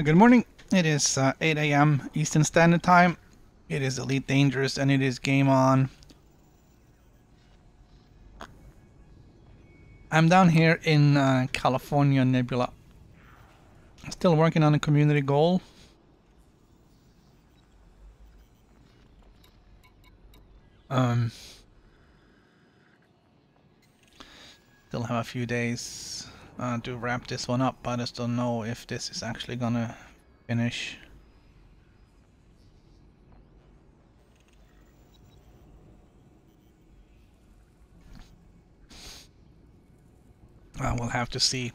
Good morning. It is 8 a.m. Eastern Standard Time. It is Elite Dangerous and it is game on. I'm down here in California Nebula. Still working on a community goal. Still have a few days to wrap this one up, but I just don't know if this is actually gonna finish. We'll have to see.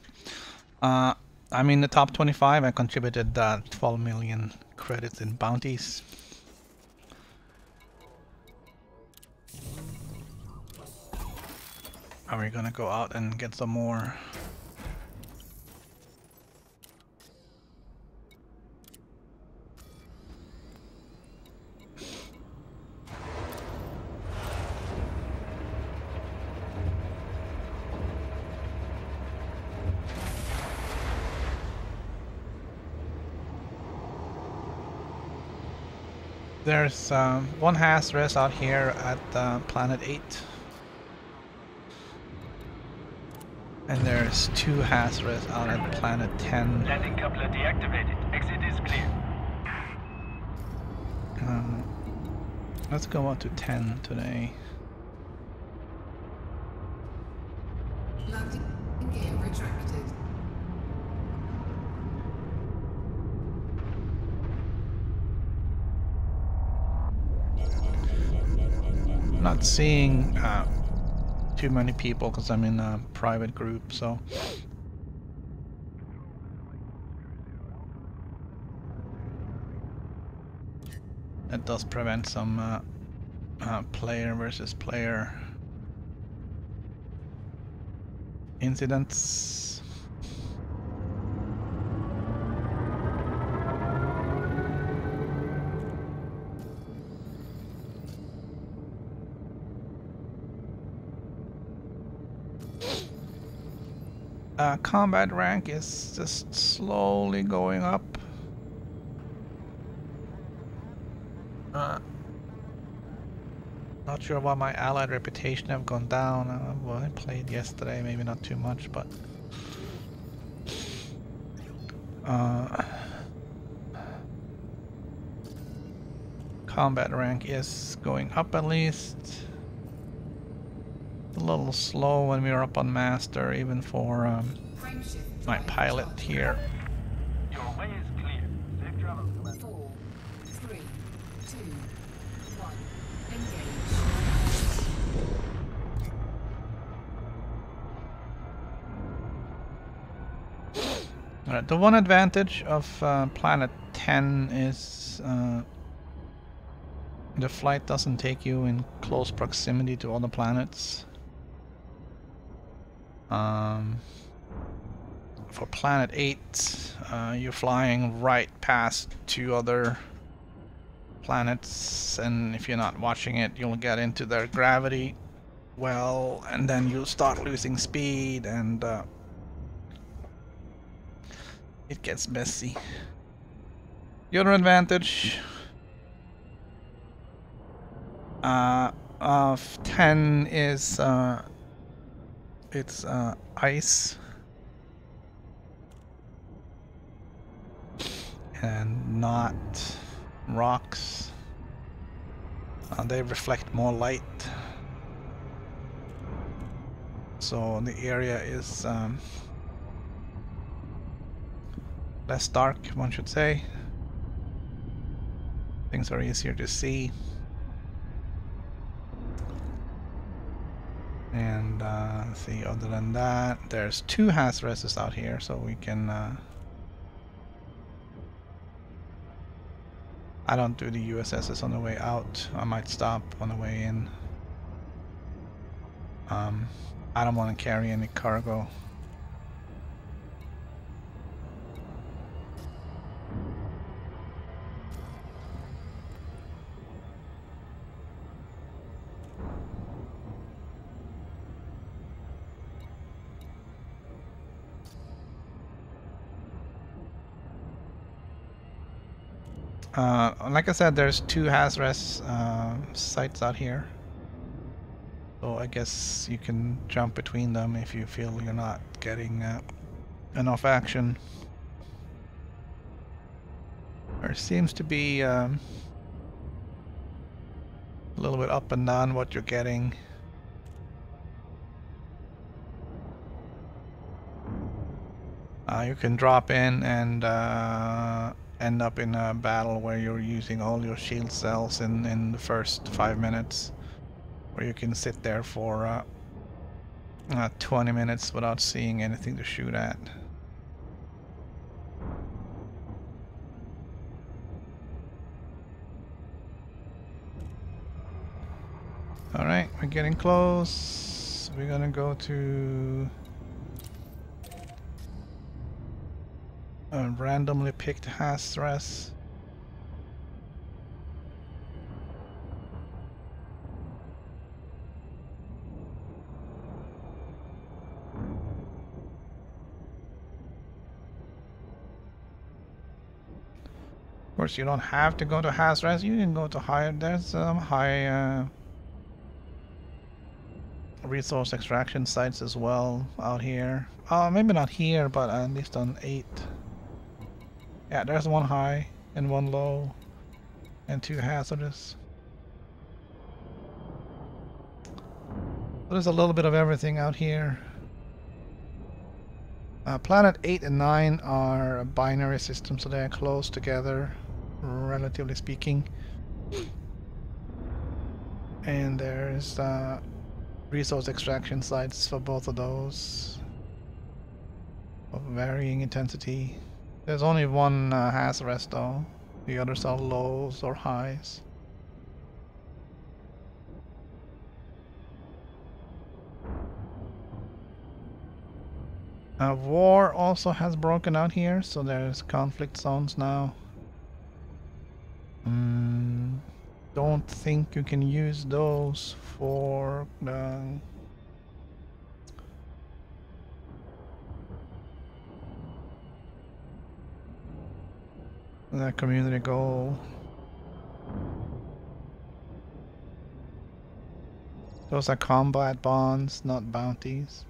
I'm in the top 25. I contributed 12 million credits in bounties. Are we gonna go out and get some more? There's one Hazres out here at Planet 8. And there's two Hazres out at Planet 10. Landing coupler deactivated. Exit is clear. Let's go out to 10 today. Landing gear retracted. Not seeing too many people because I'm in a private group, so that does prevent some player versus player incidents. Combat rank is just slowly going up. Not sure why my allied reputation have gone down. Well, I played yesterday, maybe not too much, but combat rank is going up at least. A little slow when we were up on master, even for my pilot here. Your way is clear. Safe travels, Commander. 4, 3, 2, 1. Engage. Alright, the one advantage of Planet 10 is the flight doesn't take you in close proximity to other planets. For Planet 8, you're flying right past two other planets, and if you're not watching it, you'll get into their gravity well, and then you'll start losing speed, and it gets messy. The other advantage of 10 is it's ice and not rocks. They reflect more light, so the area is less dark, one should say. Things are easier to see. And let's see, other than that, there's two Hazreses out here, so we can I don't do the USSs on the way out. I might stop on the way in. I don't want to carry any cargo. Like I said, there's 2 Hazres sites out here. So I guess you can jump between them if you feel you're not getting enough action. There seems to be a little bit up and down what you're getting. You can drop in and end up in a battle where you're using all your shield cells in the first 5 minutes, where you can sit there for 20 minutes without seeing anything to shoot at. Alright, we're getting close. We're gonna go to a randomly picked Hazres. Of course, you don't have to go to Hazres. You can go to higher. There's high resource extraction sites as well out here. Maybe not here, but at least on 8. Yeah, there's 1 high and 1 low, and 2 hazardous. So there's a little bit of everything out here. Planet 8 and 9 are a binary system, so they're close together, relatively speaking. And there's resource extraction sites for both of those of varying intensity. There's only 1 Hazres though. The others are lows or highs. War also has broken out here, so there's conflict zones now. Don't think you can use those for the community goal. Those are combat bonds, not bounties.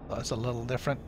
That's a little different.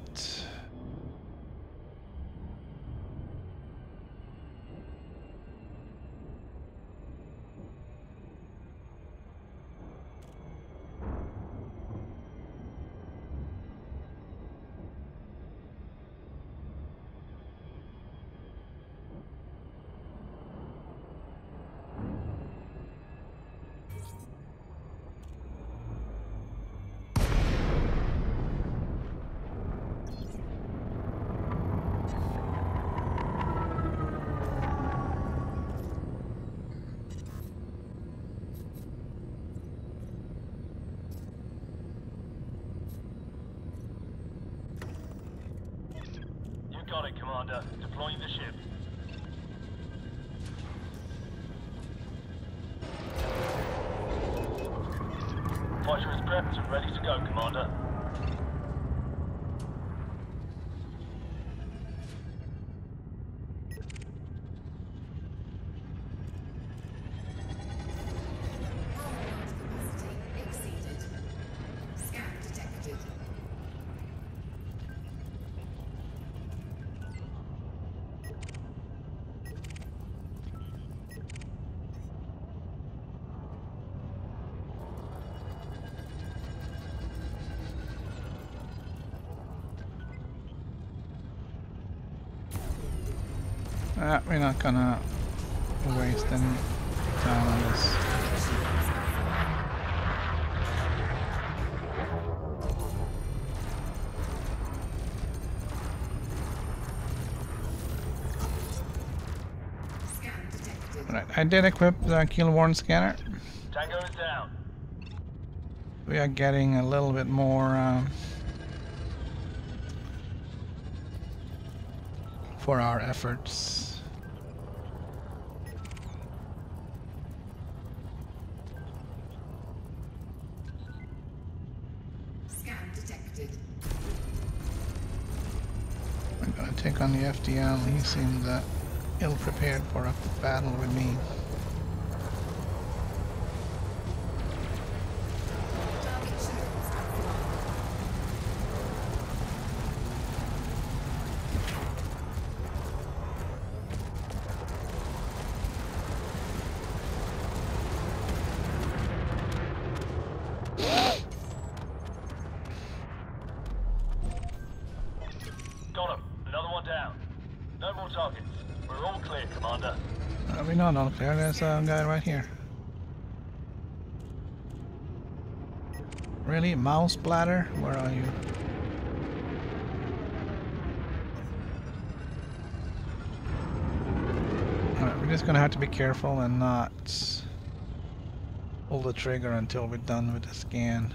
Got it, Commander. Deploying the ship. Fighter is prepped and ready to go, Commander. Capacity exceeded. Scan detected. We're not gonna waste any time on this. Scan detected. Right, I did equip the kill warrant scanner. Tango is down. We are getting a little bit more for our efforts. Scan detected. We're gonna take on the FDL. He seemed ill-prepared for a battle with me. Target shields offline. Got him. Another one down. No more targets. We're all clear, Commander. We're not all clear. There's a guy right here. Really? Mouse bladder? Where are you? Alright, we're just gonna have to be careful and not pull the trigger until we're done with the scan.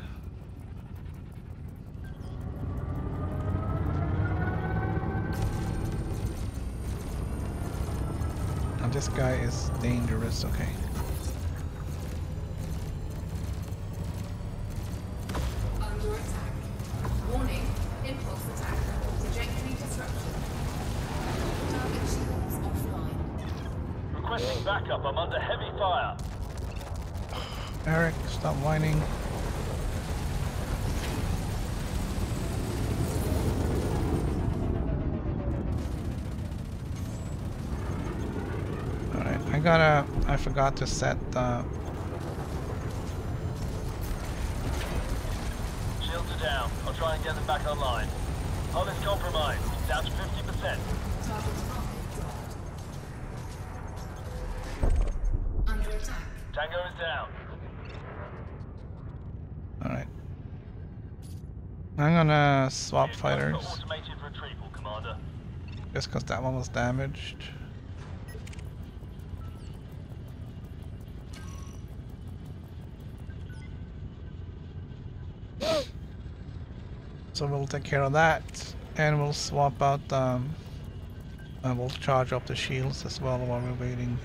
Now this guy is dangerous, okay. Under attack. Warning. Impulse attack. Trajectory disruption. Target shields offline. Requesting backup. I'm under heavy fire. Eric, stop whining. Alright, I forgot to set Shields are down. I'll try and get them back online. Hull is compromised. Down to 50%. Target target dropped. Under attack. Tango is down. Alright. I'm gonna swap Be advised fighters. for automated retrieval, Commander. Just because that one was damaged. So we'll take care of that, and we'll swap out, and we'll charge up the shields as well while we're waiting.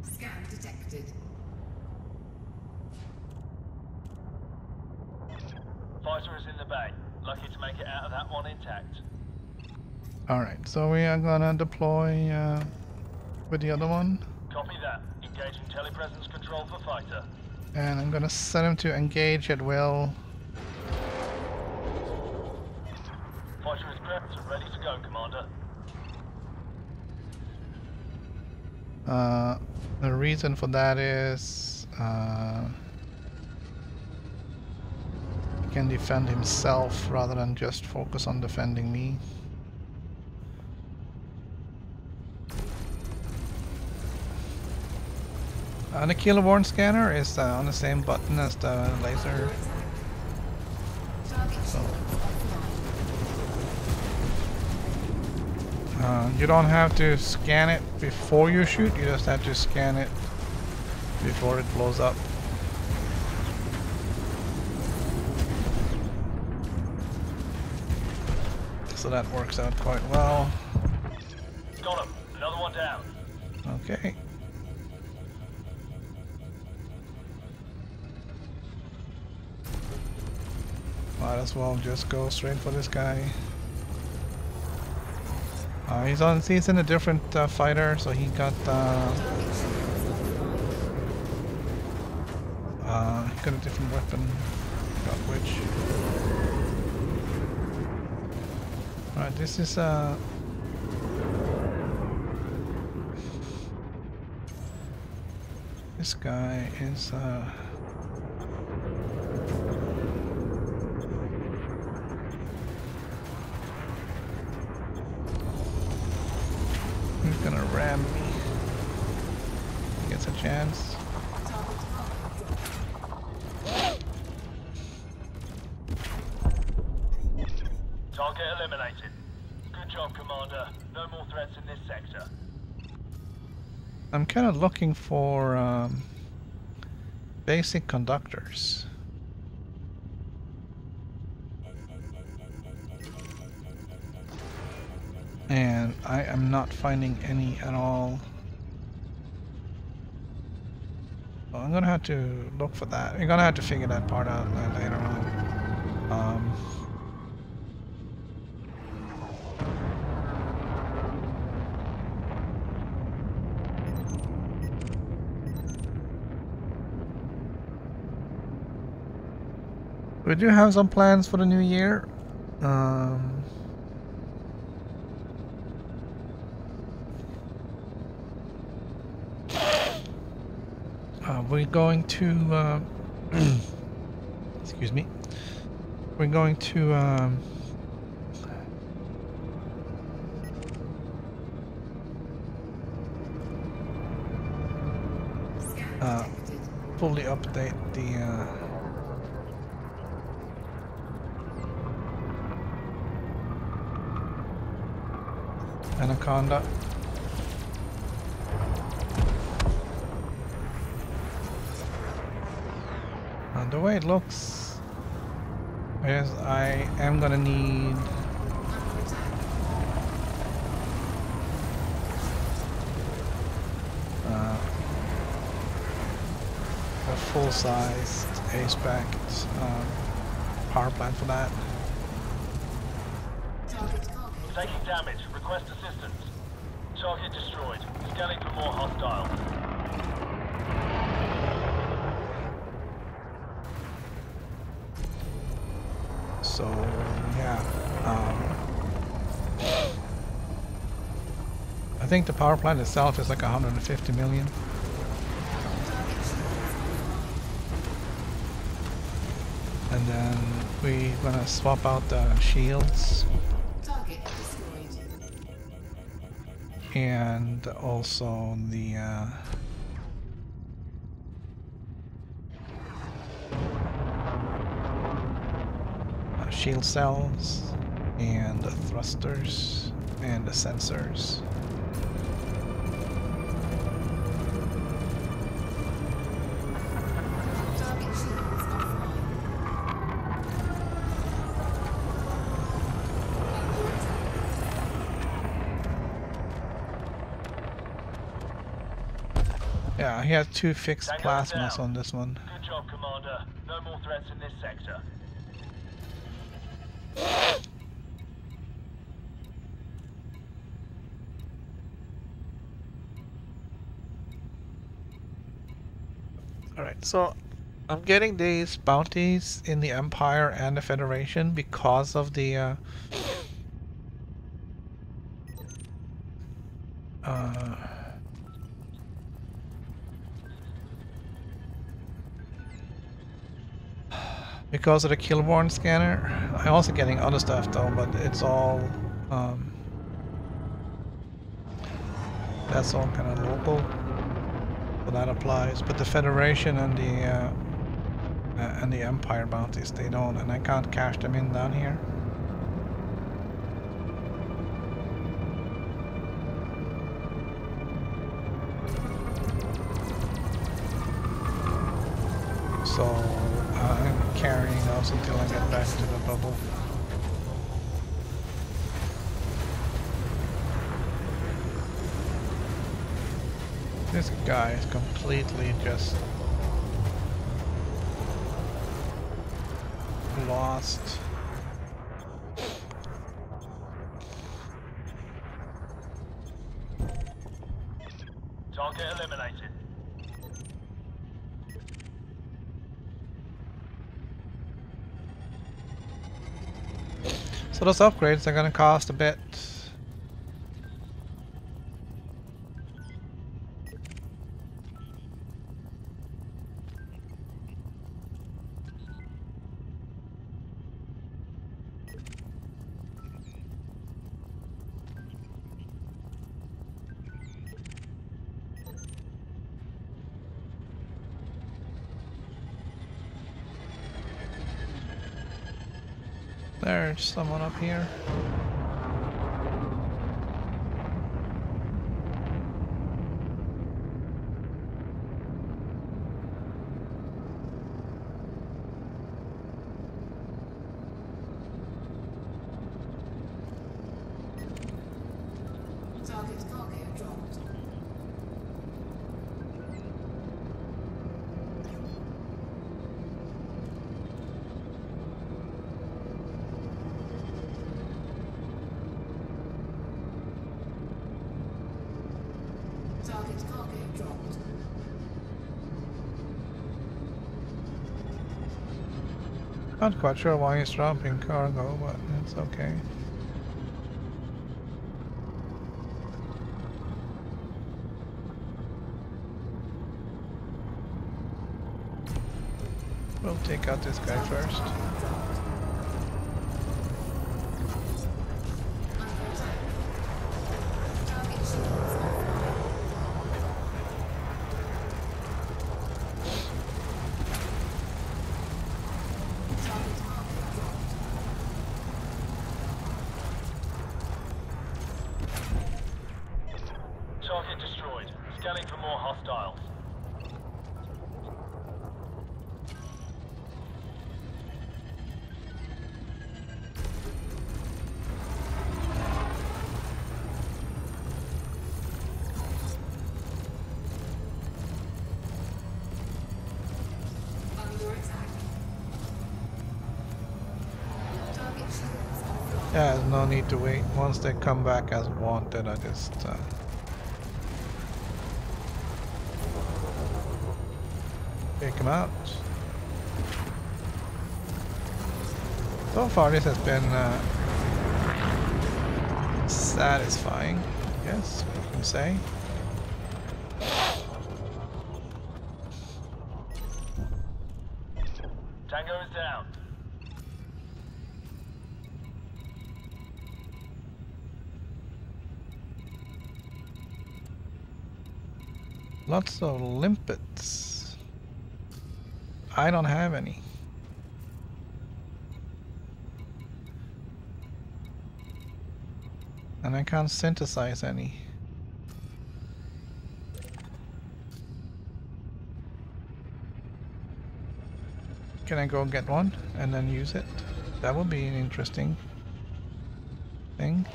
Scan detected. Fighter is in the bay. Lucky to make it out of that one intact. Alright, so we are gonna deploy with the other one, Copy that. Engaging telepresence control for fighter. and I'm gonna set him to engage at will. Fighter is prepped and ready to go, Commander. The reason for that is he can defend himself rather than just focus on defending me. The kiloborn scanner is on the same button as the laser. Target So shields offline. you don't have to scan it before you shoot, you just have to scan it before it blows up. So that works out quite well. Got him. Another one down. Okay. Might as well just go straight for this guy. He's in a different fighter, so he got he got a different weapon. Got which? Alright, this is this guy is he's gonna ram me. He gets a chance. Target eliminated. Good job, Commander. No more threats in this sector. I'm kind of looking for basic conductors. And I am not finding any at all. So I'm gonna have to look for that. You're gonna have to figure that part out later on. We do have some plans for the new year. We're going to excuse me. We're going to fully update the Anaconda. The way it looks is I am gonna need a full-sized A-spec power plant for that. Taking damage. Request assistance. Target destroyed. Scanning for more hostiles. So yeah, I think the power plant itself is like 150 million. And then we're gonna swap out the shields. Target destroyed. And also the shield cells and the thrusters and the sensors. Target shields offline. Under attack. Yeah, he had 2 fixed Tango plasmas down. on this one. Good job, Commander. No more threats in this sector. Alright, so I'm getting these bounties in the Empire and the Federation because of the because of the Killborn scanner. I'm also getting other stuff though, but it's all that's all kind of local, so that applies. But the Federation and the Empire bounties, they don't, and I can't cash them in down here. So I'm carrying those until I get back to the bubble. This guy is completely just lost. Target eliminated. So those upgrades are gonna cost a bit. There's someone up here. dropped. Not quite sure why he's dropping cargo, but it's okay. We'll take out this guy first. Target destroyed. Scanning for more hostiles. Under attack. Target shields offline. Yeah, there's no need to wait. Once they come back as wanted, I just take them out. So far, this has been satisfying, I guess you can say. Tango is down. Lots of limpets. I don't have any. And I can't synthesize any. Can I go get one and then use it? That would be an interesting thing.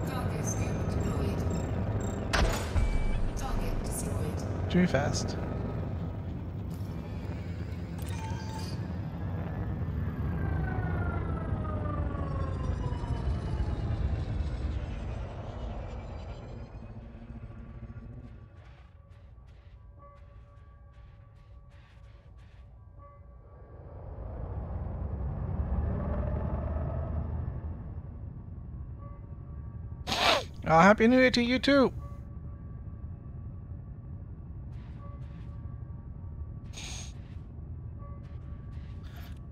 Cargo scoop deployed. Target destroyed. Too fast. Happy New Year to you too!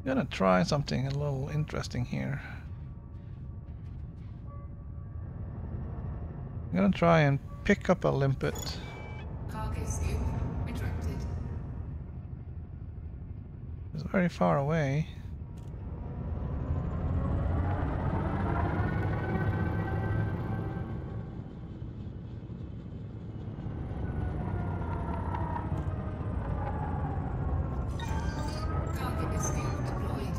I'm gonna try something a little interesting here. I'm gonna try and pick up a limpet. Cargo scoop retracted. It's very far away. Cargo scoop deployed.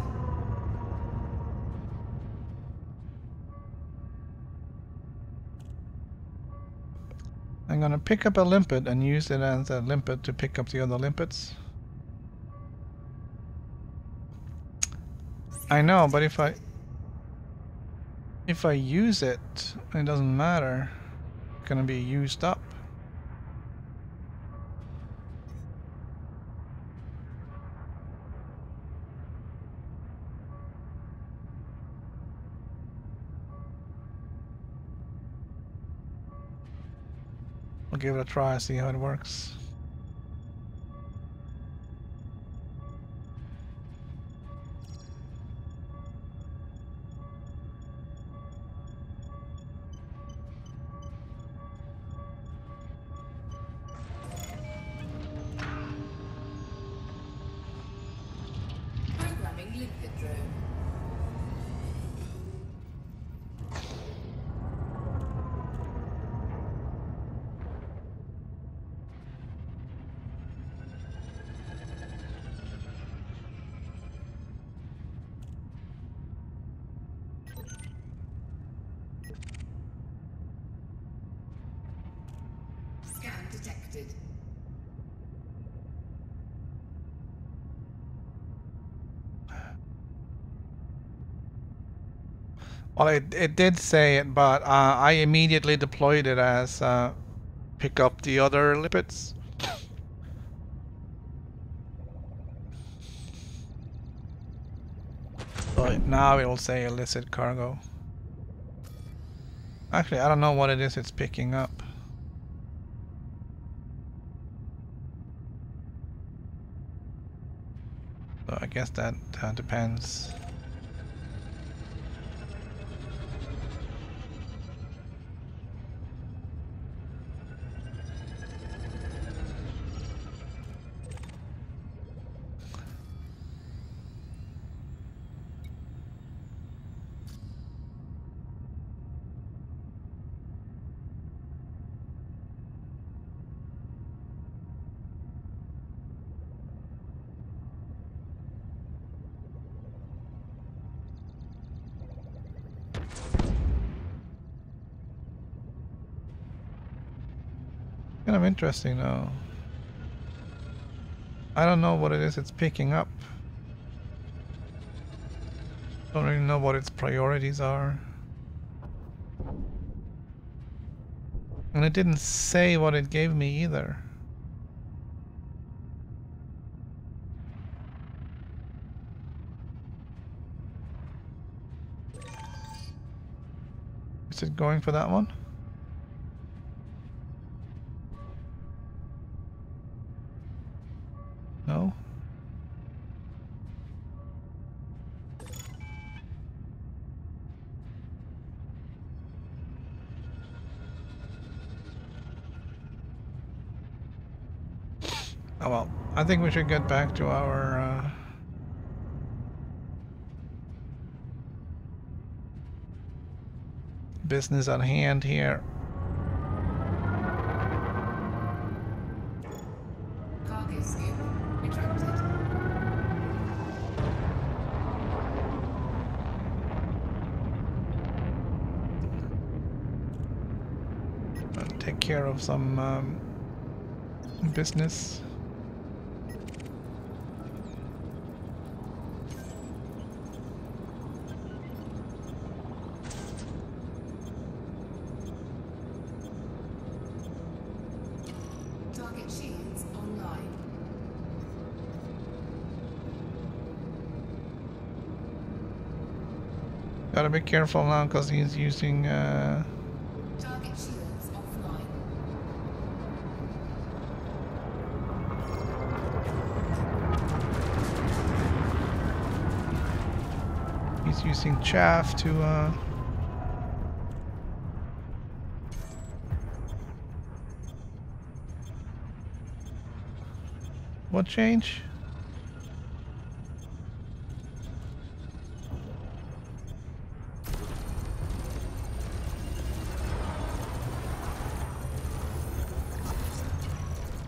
I'm gonna pick up a limpet and use it as a limpet to pick up the other limpets. I know, but if I use it, it doesn't matter. It's gonna be used up. I'll give it a try, see how it works. Programming limpet drone. Scan detected. Well, it did say it, but I immediately deployed it as pick up the other lipids. So now it will say illicit cargo. Actually, I don't know what it is it's picking up. So I guess that depends. Kind of interesting though. I don't know what it is it's picking up. Don't really know what its priorities are. And it didn't say what it gave me either. Is it going for that one? No? Oh well, I think we should get back to our business at hand here. Cargo scoop retracted. Take care of some business. Target shields online. Gotta be careful now because he's using Target shields offline. he's using chaff to what change?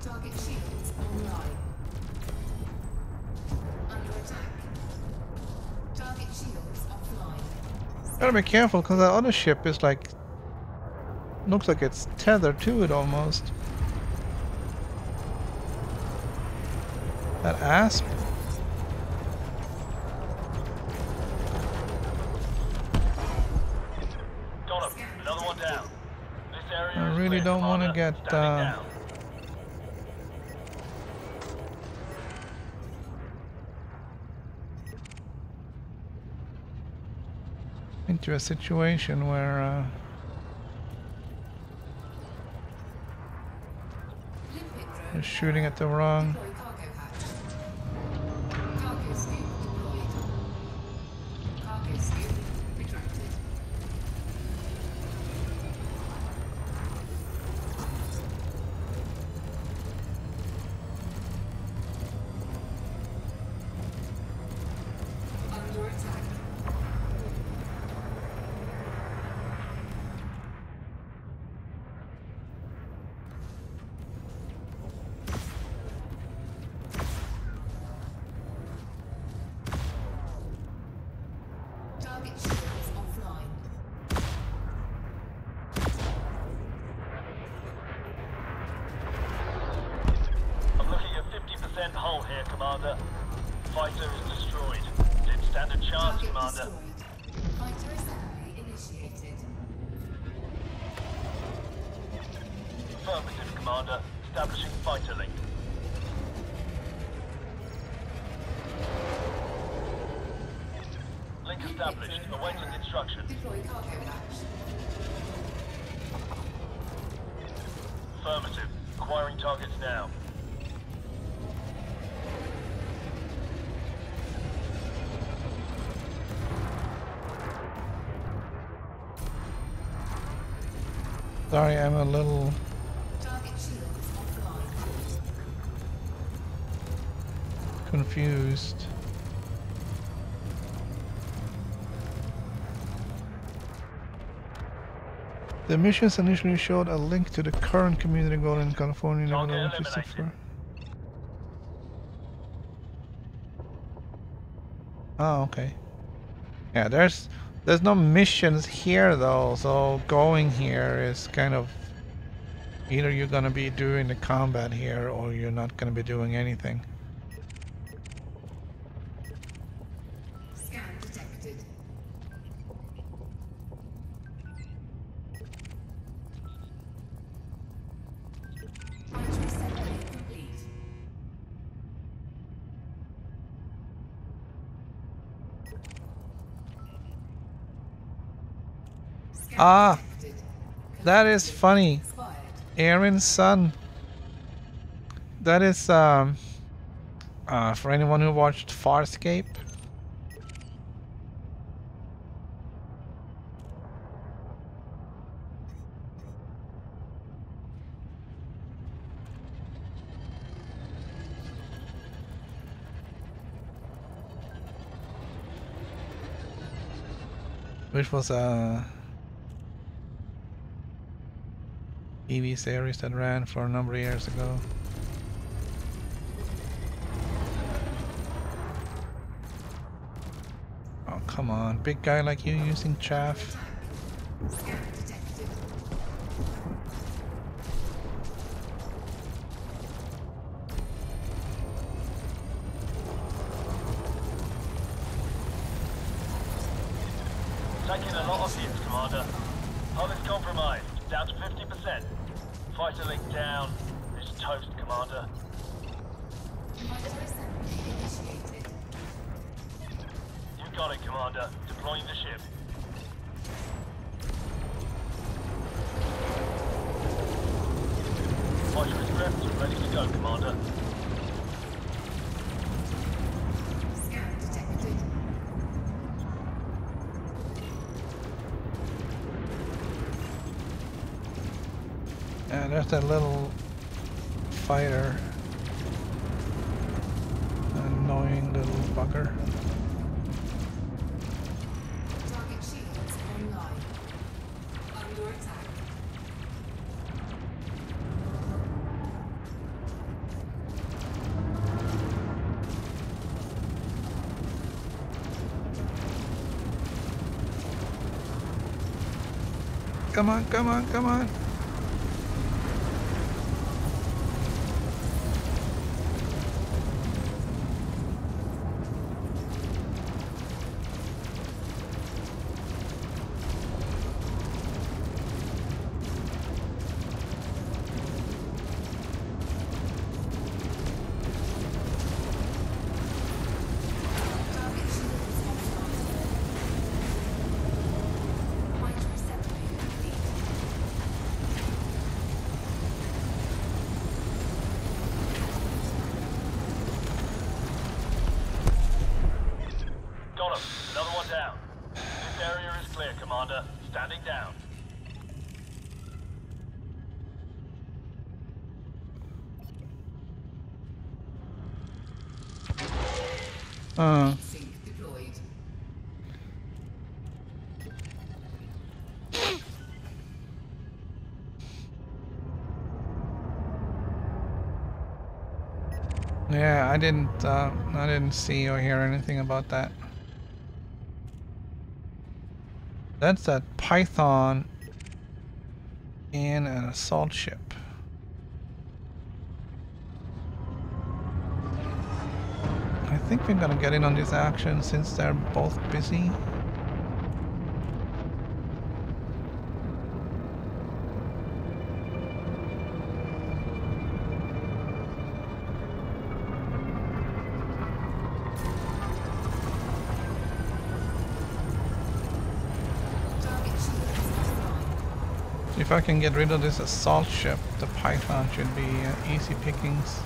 Target shields online. Under attack. Target shields offline. Gotta be careful because that other ship is like looks like it's tethered to it almost. That asp. Got him. Another one down. This area I is really clear, don't want to Commander. get Standing down. into a situation where Limpet you're drone. shooting at the wrong. Deploy cargo hatch. Cargo scoop deployed. Cargo scoop retracted. Under attack. Target shields offline. I'm looking at 50% hull here, Commander. Fighter is destroyed. Didn't stand a chance, Target Commander. destroyed. Fighter assembly initiated. Affirmative, Commander. Establishing fighter link. Link established. Awaiting instructions. Deploy cargo hatch. Affirmative. Acquiring targets now. Sorry, I'm a little Target shields offline. confused. The missions initially showed a link to the current community goal in California, Target Nevada, which is the eliminated. Oh, okay. Yeah, there's no missions here though, so going here is kind of either you're gonna be doing the combat here or you're not gonna be doing anything. Scan detected. Monitoring assembly complete. Scan Ah, detected. that is funny. Expired. Aaron's son. That is for anyone who watched Farscape. Which was a TV series that ran for a number of years ago. Oh, come on. Big guy like you using chaff. Scan detected. Taking a lot of hits, Commander. Hull is compromised. Down to 50%. Fighter link down. It's toast, Commander. Monitor assembly initiated. You got it, Commander. Deploying the ship. Fighter is prepped. Ready to go, Commander. Scan detected. Yeah, there's that little fighter. Annoying little bugger. Target shields online. Under attack. Come on, come on, come on. Target shields offline. Monitor assembly complete. Got him. Another one down. This area is clear, Commander. Standing down. Sync deployed. Yeah, I didn't see or hear anything about that. That's that Python in an assault ship. I think we're gonna get in on this action since they're both busy. If I can get rid of this assault ship, the Python should be easy pickings.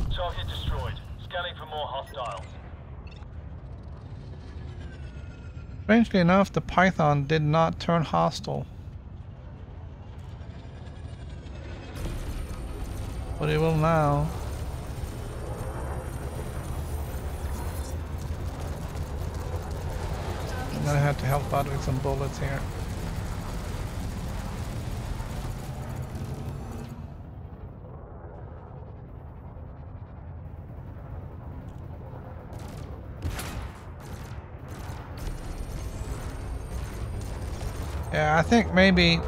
Target destroyed. Scanning for more hostiles. Strangely enough, the Python did not turn hostile. But it will now. I'm gonna have to help out with some bullets here. Yeah, I think maybe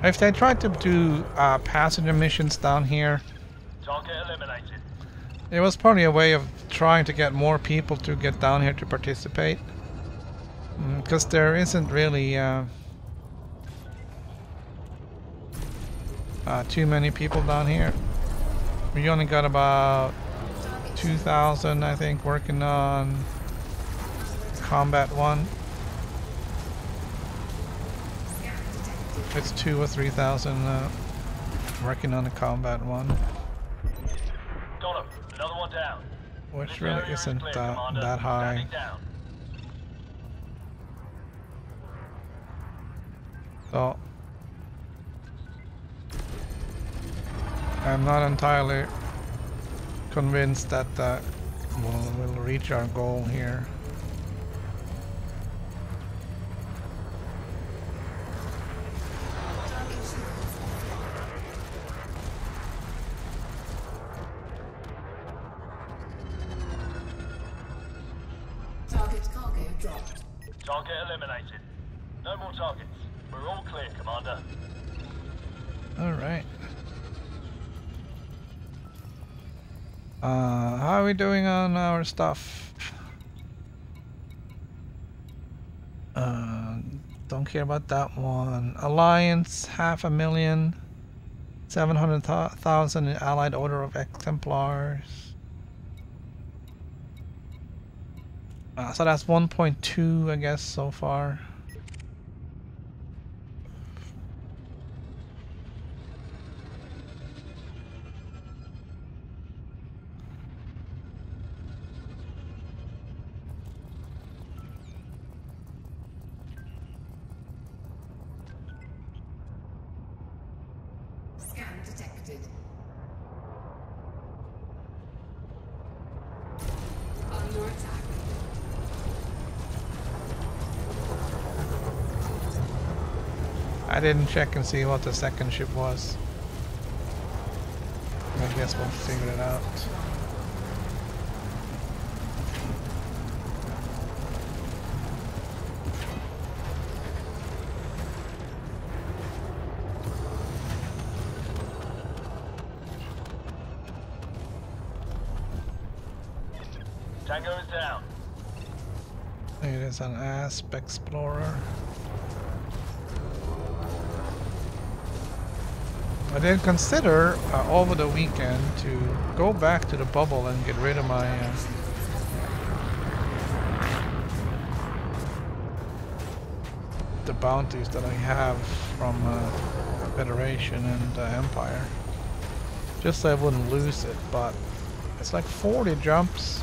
if they tried to do passenger missions down here, Target eliminated. it was probably a way of trying to get more people to get down here to participate. Because there isn't really too many people down here. We only got about 2,000, I think, working on Combat 1. It's 2 or 3,000 working on the Combat 1. Got him. Another one down. Which This really area is isn't clear, that Commander. high. Standing down. So I'm not entirely convinced that we'll reach our goal here. Target cargo dropped. Target eliminated. No more targets. We're all clear, Commander. All right. How are we doing on our stuff? Don't care about that one. Alliance, 500,000. 700,000 in Allied Order of Exemplars. So that's 1.2, I guess, so far. Scan detected. Under attack. I didn't check and see what the second ship was. I guess we'll figure it out. Tango is down. It is an ASP Explorer. I did consider over the weekend to go back to the bubble and get rid of my the bounties that I have from Federation and Empire, just so I wouldn't lose it. But it's like 40 jumps.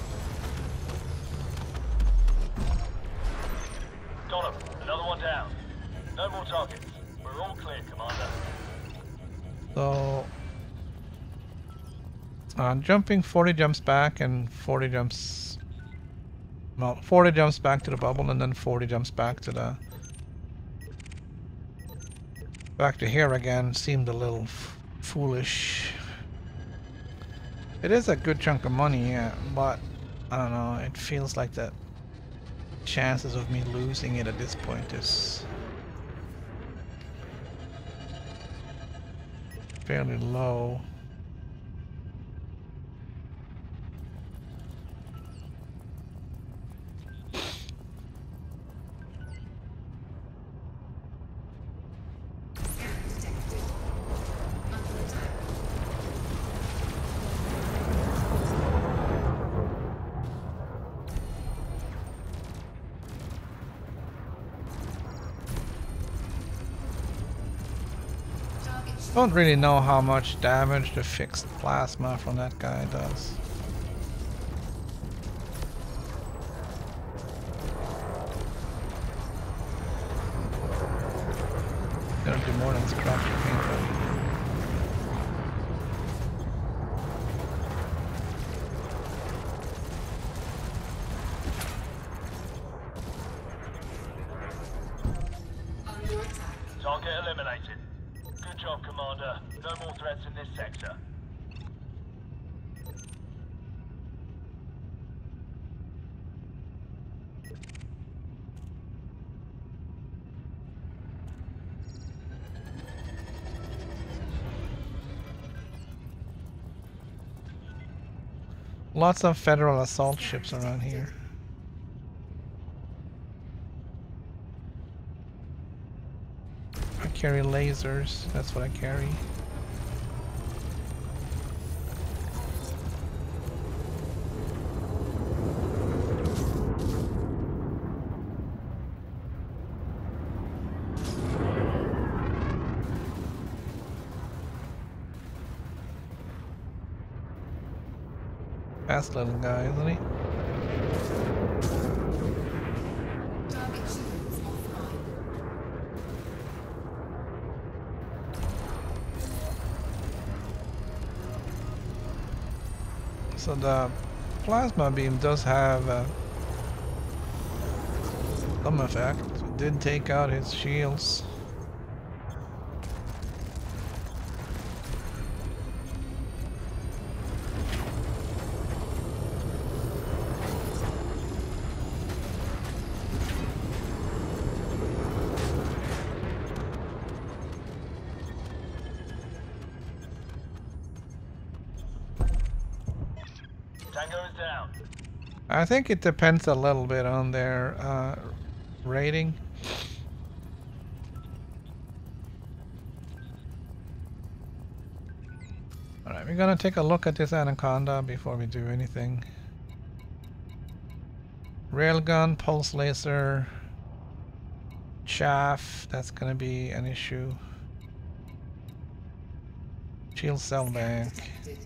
Got him. Another one down. No more targets. We're all clear, Commander. So jumping 40 jumps back and 40 jumps, well, 40 jumps back to the bubble and then 40 jumps back to the here again seemed a little foolish. It is a good chunk of money, yeah, but I don't know, it feels like the chances of me losing it at this point is fairly low. Scan detected. Under attack. Don't really know how much damage the fixed plasma from that guy does. Gonna do more than scratch your paint though. Under attack. Target eliminated. Good job, Commander. No more threats in this sector. Lots of federal assault ships around here. I carry lasers, that's what I carry. Fast little guy, isn't he? Target shields offline. So the plasma beam does have some effect. It did take out his shields. Tango is down. I think it depends a little bit on their rating. Alright, we're gonna take a look at this Anaconda before we do anything. Railgun, pulse laser, chaff, that's gonna be an issue. Shield cell bank. Detected.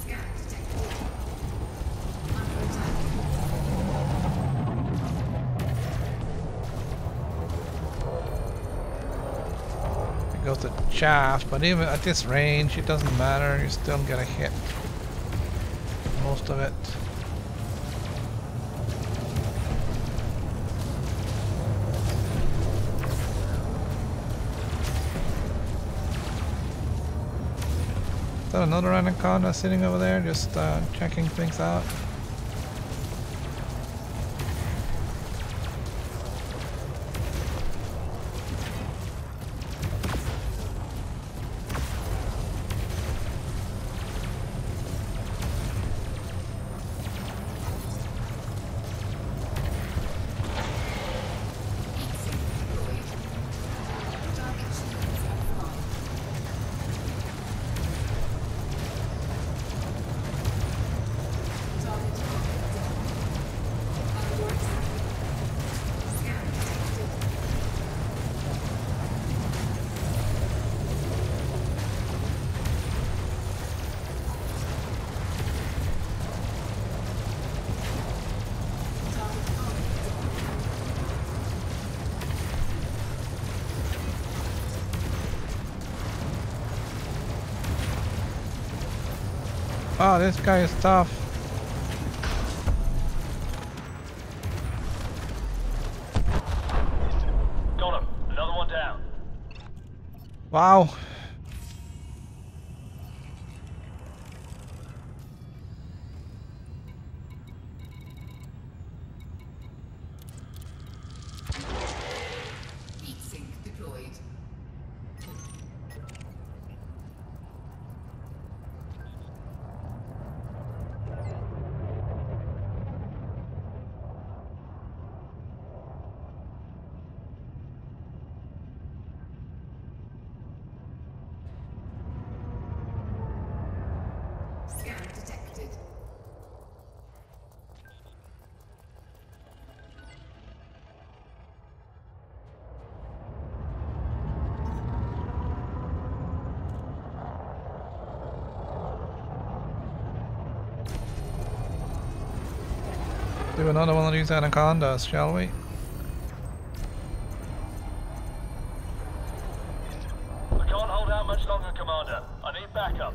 Scan detected. Under attack. It goes to chaff, but even at this range, it doesn't matter. You still get a hit. Most of it. Is that another Anaconda sitting over there, just checking things out? Target shields offline. Target target down. Under attack. Scan detected. Target target down. Oh, this guy is tough. Got him. Another one down. Wow. Heat sink deployed. Do another one of these anacondas, shall we? I can't hold out much longer, Commander. I need backup.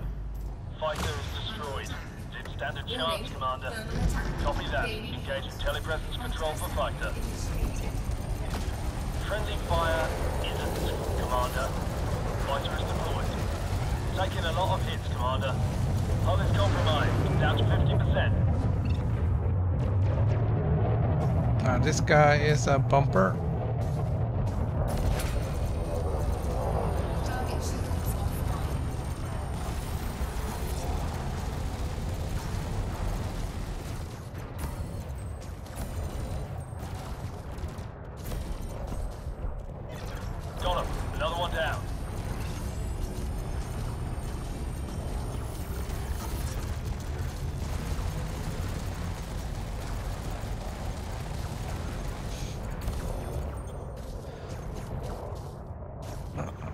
Fighter is destroyed. Did stand a chance, Commander. Copy that. Engaging telepresence control for fighter. Friendly fire isn't, Commander. Fighter is deployed. Taking a lot of hits, Commander. Hull is compromised. Down to 50%. This guy is a bumper. Target shields offline. Got him. Another one down.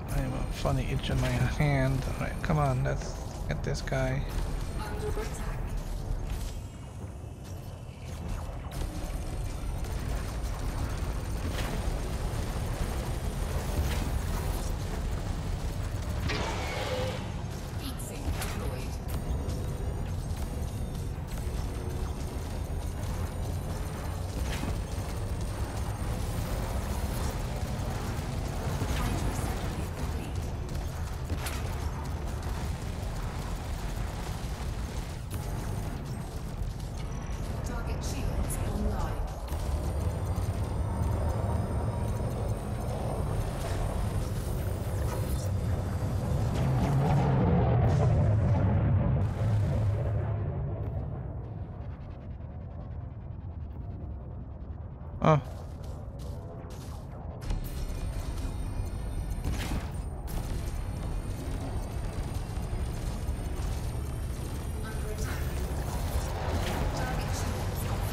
I have a funny itch in my hand. Alright, come on, let's get this guy. Under attack. Heat sink deployed. Hydrocephaly complete. Target shields online. Oh. Under attack. Target shields offline.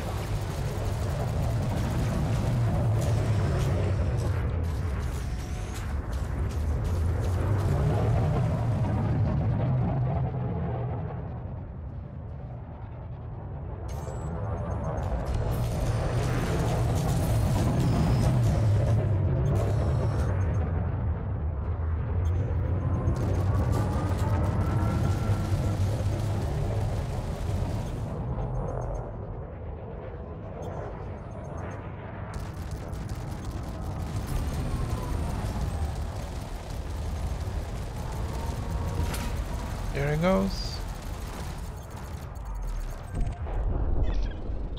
There he goes.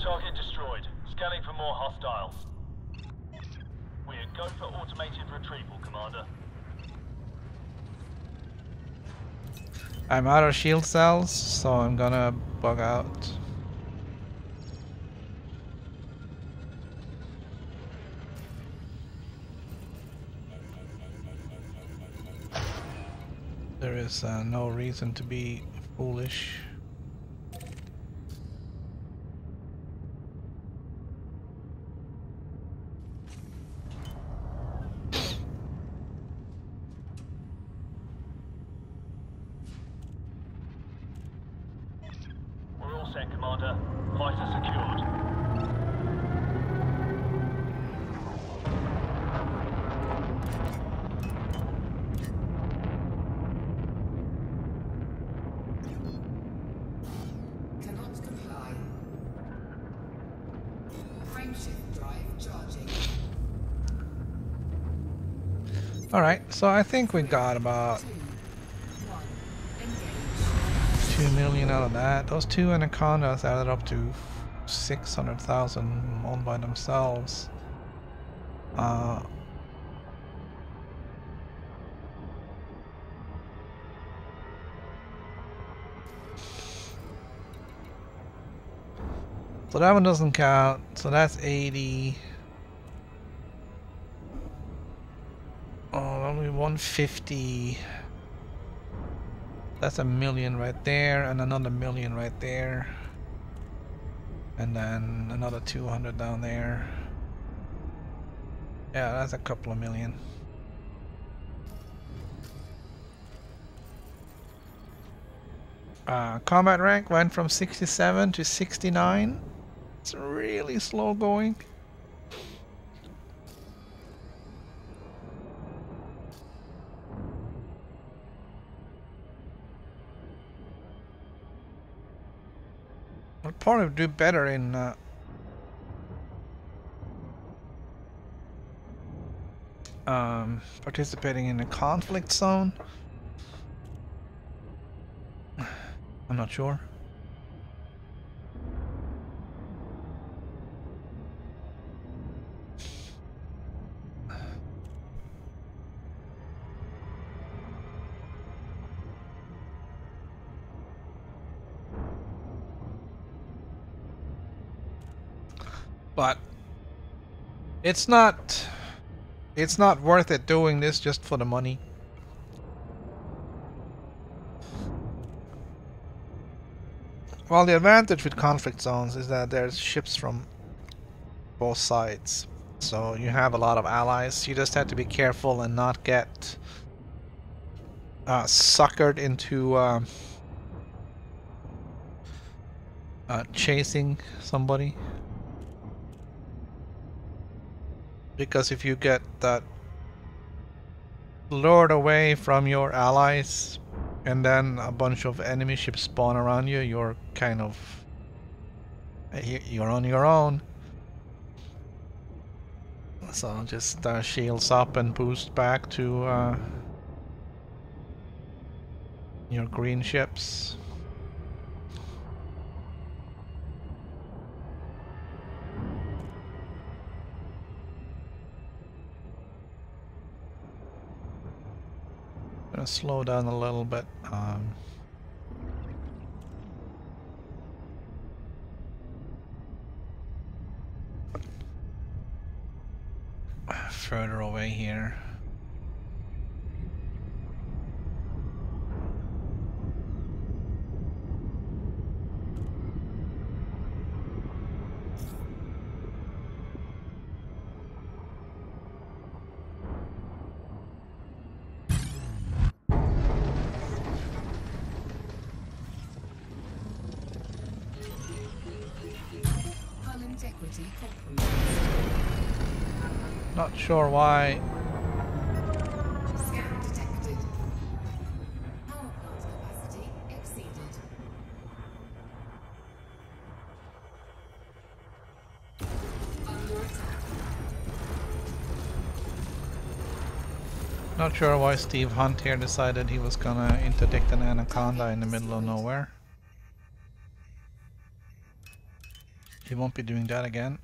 Target destroyed. Scanning for more hostiles. We're go for automated retrieval, Commander. I'm out of shield cells, so I'm gonna bug out. There is no reason to be foolish. We're all set, Commander. Fighter secured. Cannot comply. Frameshift drive charging. Alright, so I think we got about 2, 1. Engage. 2 million out of that. Those two anacondas added up to 600,000 all by themselves. So that one doesn't count. So that's 80. Oh, only 150. That's a million right there, and another million right there. And then another 200 down there. Yeah, that's a couple of million. Combat rank went from 67 to 69. It's really slow going. I'll probably do better in participating in a conflict zone. I'm not sure. But it's not worth it doing this just for the money. Well, the advantage with conflict zones is that there's ships from both sides. So you have a lot of allies. You just have to be careful and not get suckered into chasing somebody. Because if you get that lured away from your allies and then a bunch of enemy ships spawn around you, you're kind of you're on your own. So just shields up and boost back to your green ships. Gonna slow down a little bit. Further away here. Hull integrity compromised. Not sure why. Scan detected. Power plant capacity exceeded. Under attack. Not sure why Steve Hunt here decided he was gonna interdict an anaconda in the middle of nowhere. He won't be doing that again.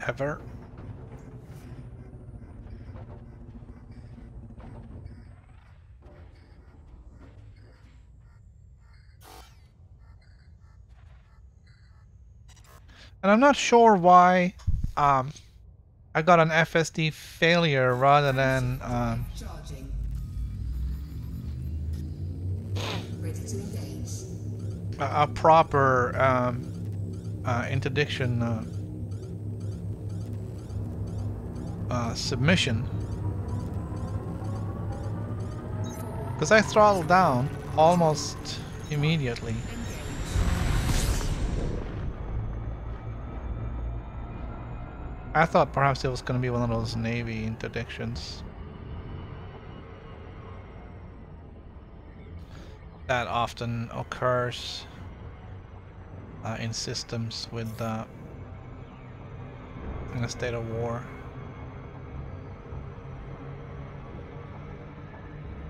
Ever. And I'm not sure why I got an FSD failure rather than Charging. Ready to engage. a proper interdiction submission. Because I throttled down almost immediately. I thought perhaps it was going to be one of those Navy interdictions. That often occurs in systems with in a state of war.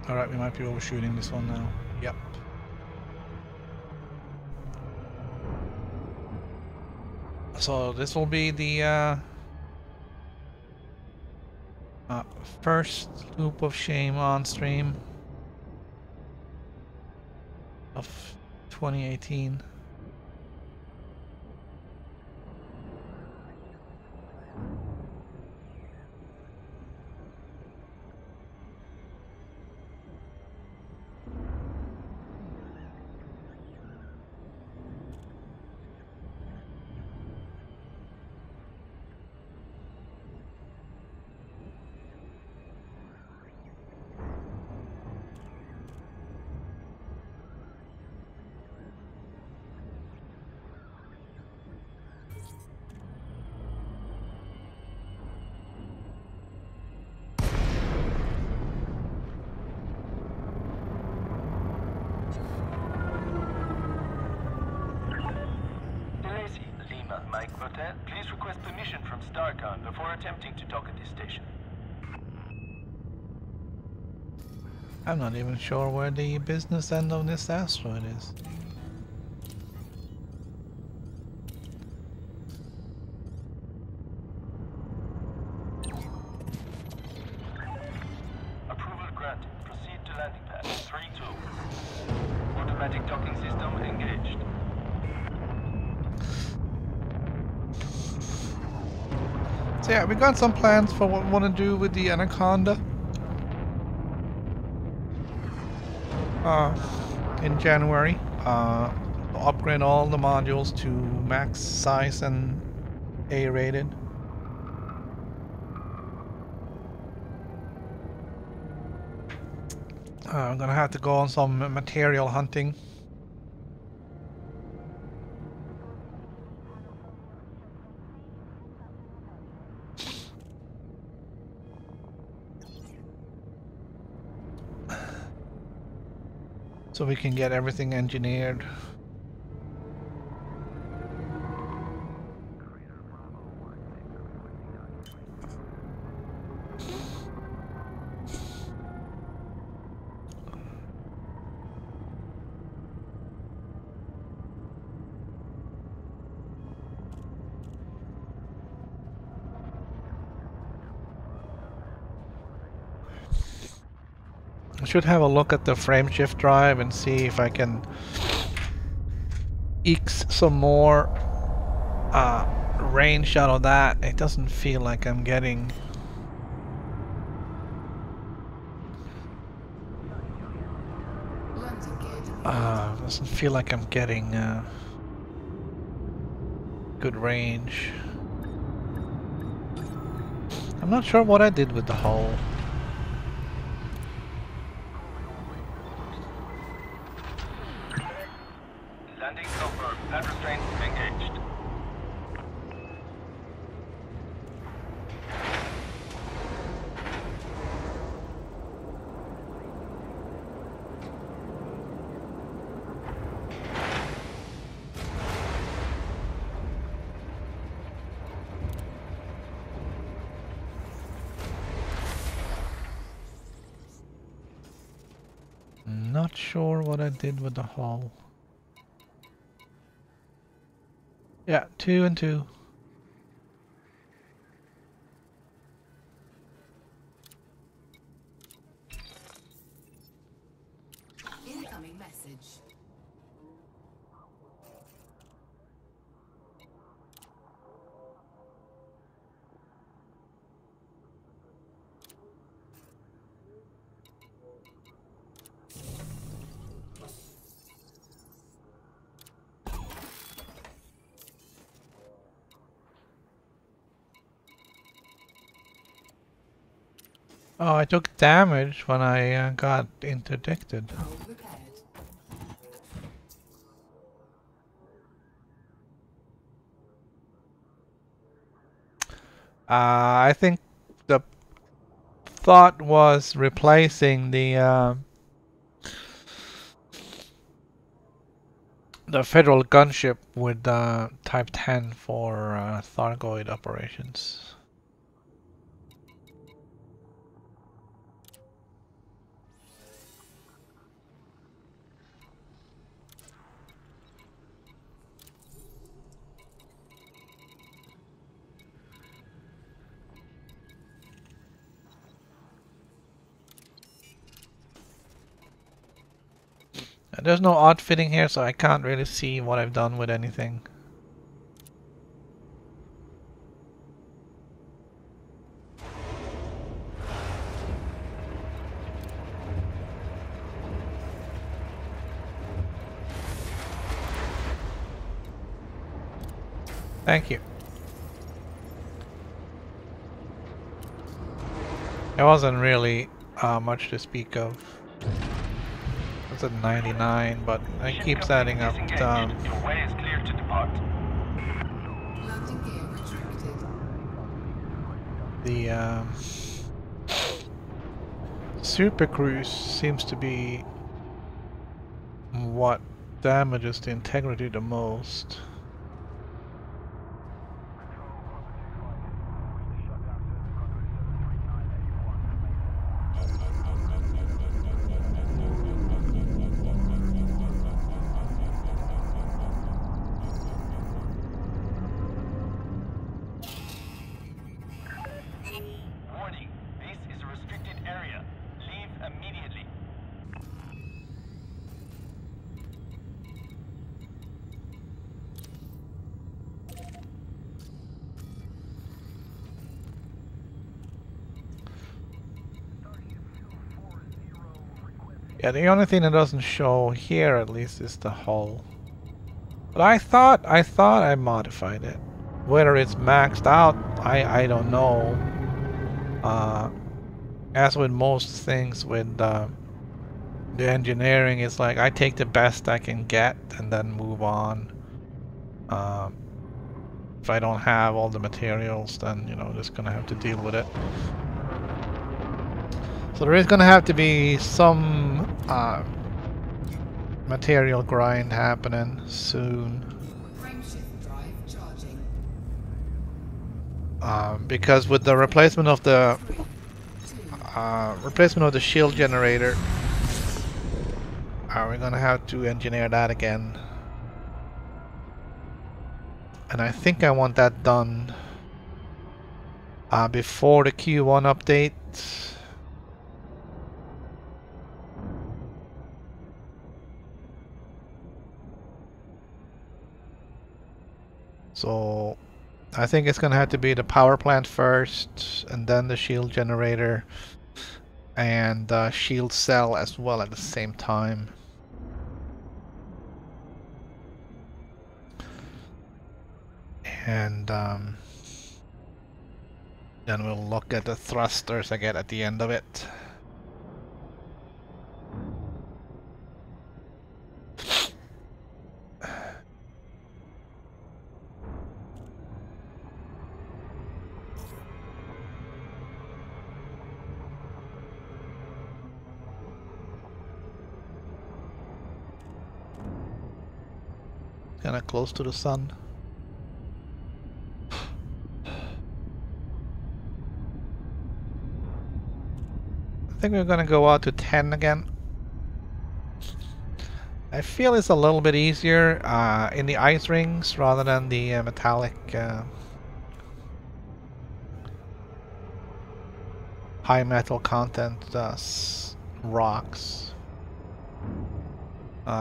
Alright, we might be overshooting this one now. Yep. So this will be the first loop of shame on stream of 2018. Lieutenant, please request permission from StarCon before attempting to dock at this station. I'm not even sure where the business end of this asteroid is. Approval granted. Proceed to landing pad. 3-2. Automatic docking system engaged. So yeah, we got some plans for what we want to do with the Anaconda. In January, upgrade all the modules to max size and A rated. I'm gonna have to go on some material hunting. So we can get everything engineered. I should have a look at the frameshift drive and see if I can eke some more range out of that. It doesn't feel like I'm getting doesn't feel like I'm getting good range. I'm not sure what I did with the hull. Landing confirmed. Pad restraints engaged. Not sure what I did with the hull. Yeah, 2 and 2. Incoming message. Oh, I took damage when I got interdicted. Hull repaired. I think the thought was replacing the federal gunship with Type 10 for Thargoid operations. There's no outfitting here, so I can't really see what I've done with anything. Thank you. There wasn't really much to speak of. It's at 99, but it keeps adding up. Your way is clear to depart. Landing gear retracted. The Super Cruise seems to be what damages the integrity the most. Yeah, the only thing that doesn't show here, at least, is the hull. But I thought I modified it. Whether it's maxed out, I don't know. As with most things with the engineering, it's like I take the best I can get and then move on. If I don't have all the materials, then you know, just gonna have to deal with it. So there is gonna have to be some material grind happening soon. Because with the replacement of the shield generator, we're gonna have to engineer that again. And I think I want that done before the Q1 update. So I think it's gonna have to be the power plant first, and then the shield generator, and the shield cell as well at the same time. And then we'll look at the thrusters again at the end of it. Kinda close to the sun. I think we're gonna go out to 10 again. I feel it's a little bit easier in the ice rings rather than the metallic high metal content rocks.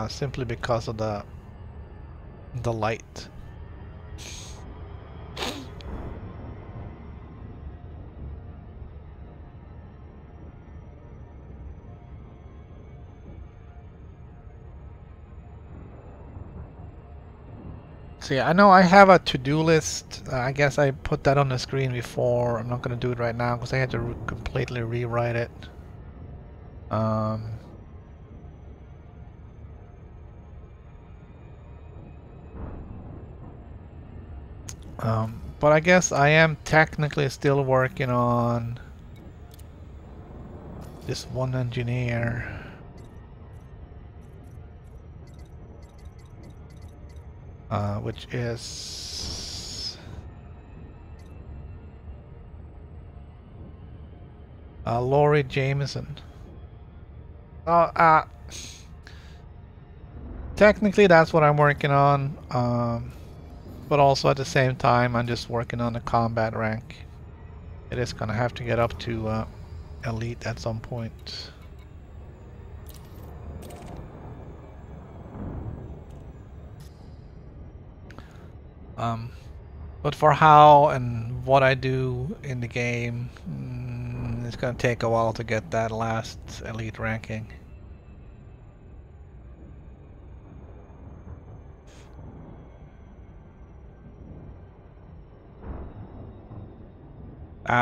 Simply because of the light. See, I know I have a to-do list. I guess I put that on the screen before. I'm not going to do it right now because I had to completely rewrite it. But I guess I am technically still working on this one engineer. Which is Laurie Jameson. Technically that's what I'm working on, but also at the same time I'm just working on the combat rank. It is gonna have to get up to elite at some point. But for how and what I do in the game, it's gonna take a while to get that last elite ranking.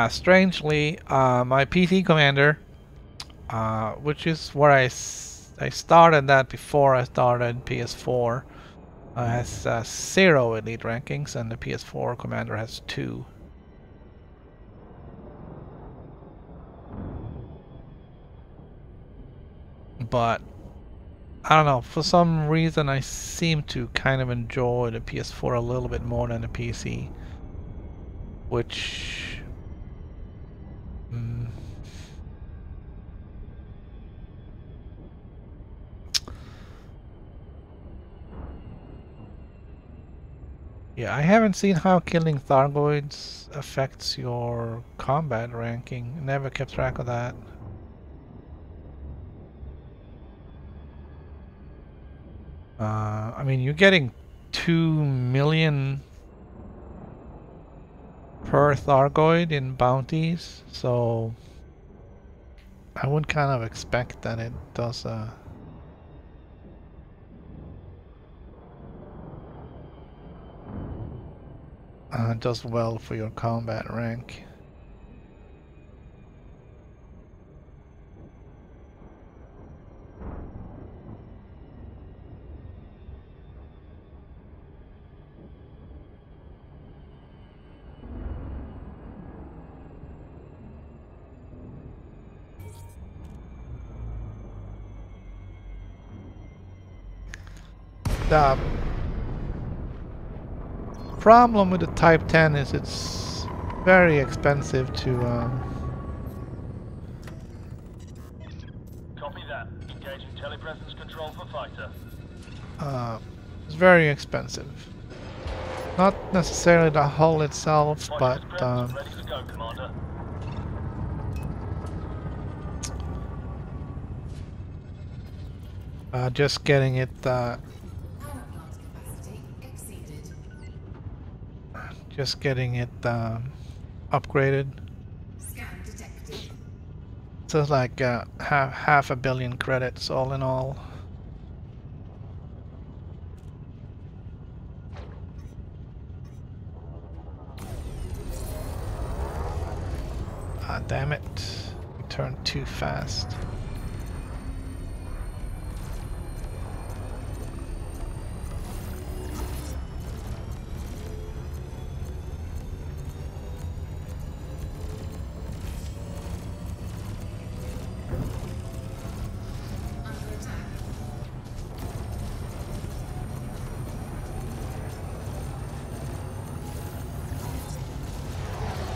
Strangely, my PC commander, which is where I started that before I started PS4, has 0 elite rankings, and the PS4 commander has 2. But I don't know, for some reason I seem to kind of enjoy the PS4 a little bit more than the PC, which yeah, I haven't seen how killing Thargoids affects your combat ranking. Never kept track of that. I mean, you're getting 2 million per Thargoid in bounties, so I would kind of expect that it does a does well for your combat rank. The problem with the Type 10 is it's very expensive to Copy that. Engaging telepresence control for fighter. it's very expensive. Not necessarily the hull itself, but Fighter's presence ready to go, Commander. just getting it Power plant capacity exceeded. upgraded. Scan detected. So it's like half a billion credits all in all. Ah, damn it. We turned too fast. Under attack.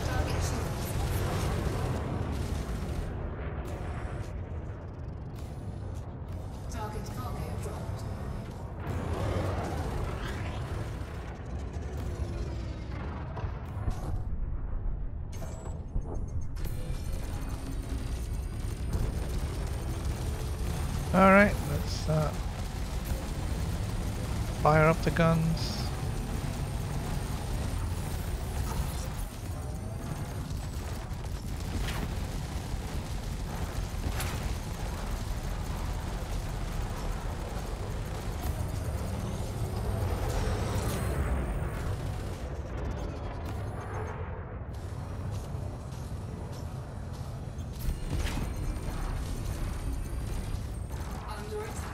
Target shields. Target cargo dropped. Alright, let's fire up the guns. Under attack.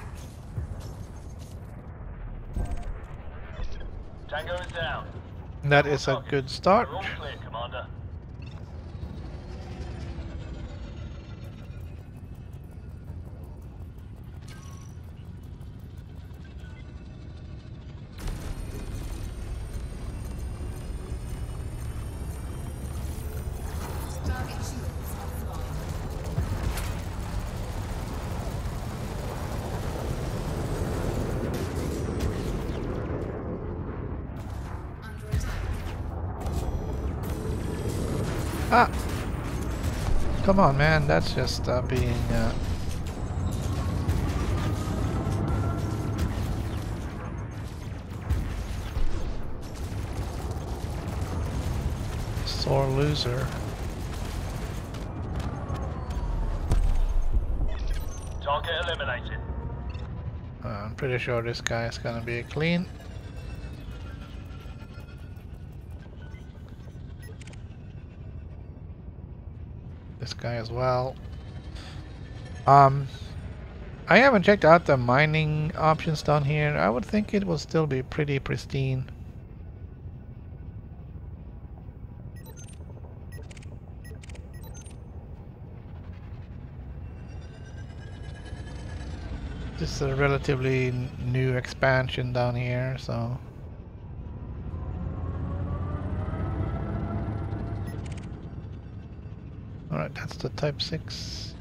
Tango is down. That is a good start. We're all clear, Commander. Target shields offline. Under attack. Ah! Come on, man, that's just being sore loser. Target eliminated. I'm pretty sure this guy is gonna be clean. This guy as well. I haven't checked out the mining options down here. I would think it will still be pretty pristine. This is a relatively new expansion down here, so alright, that's the Type 6.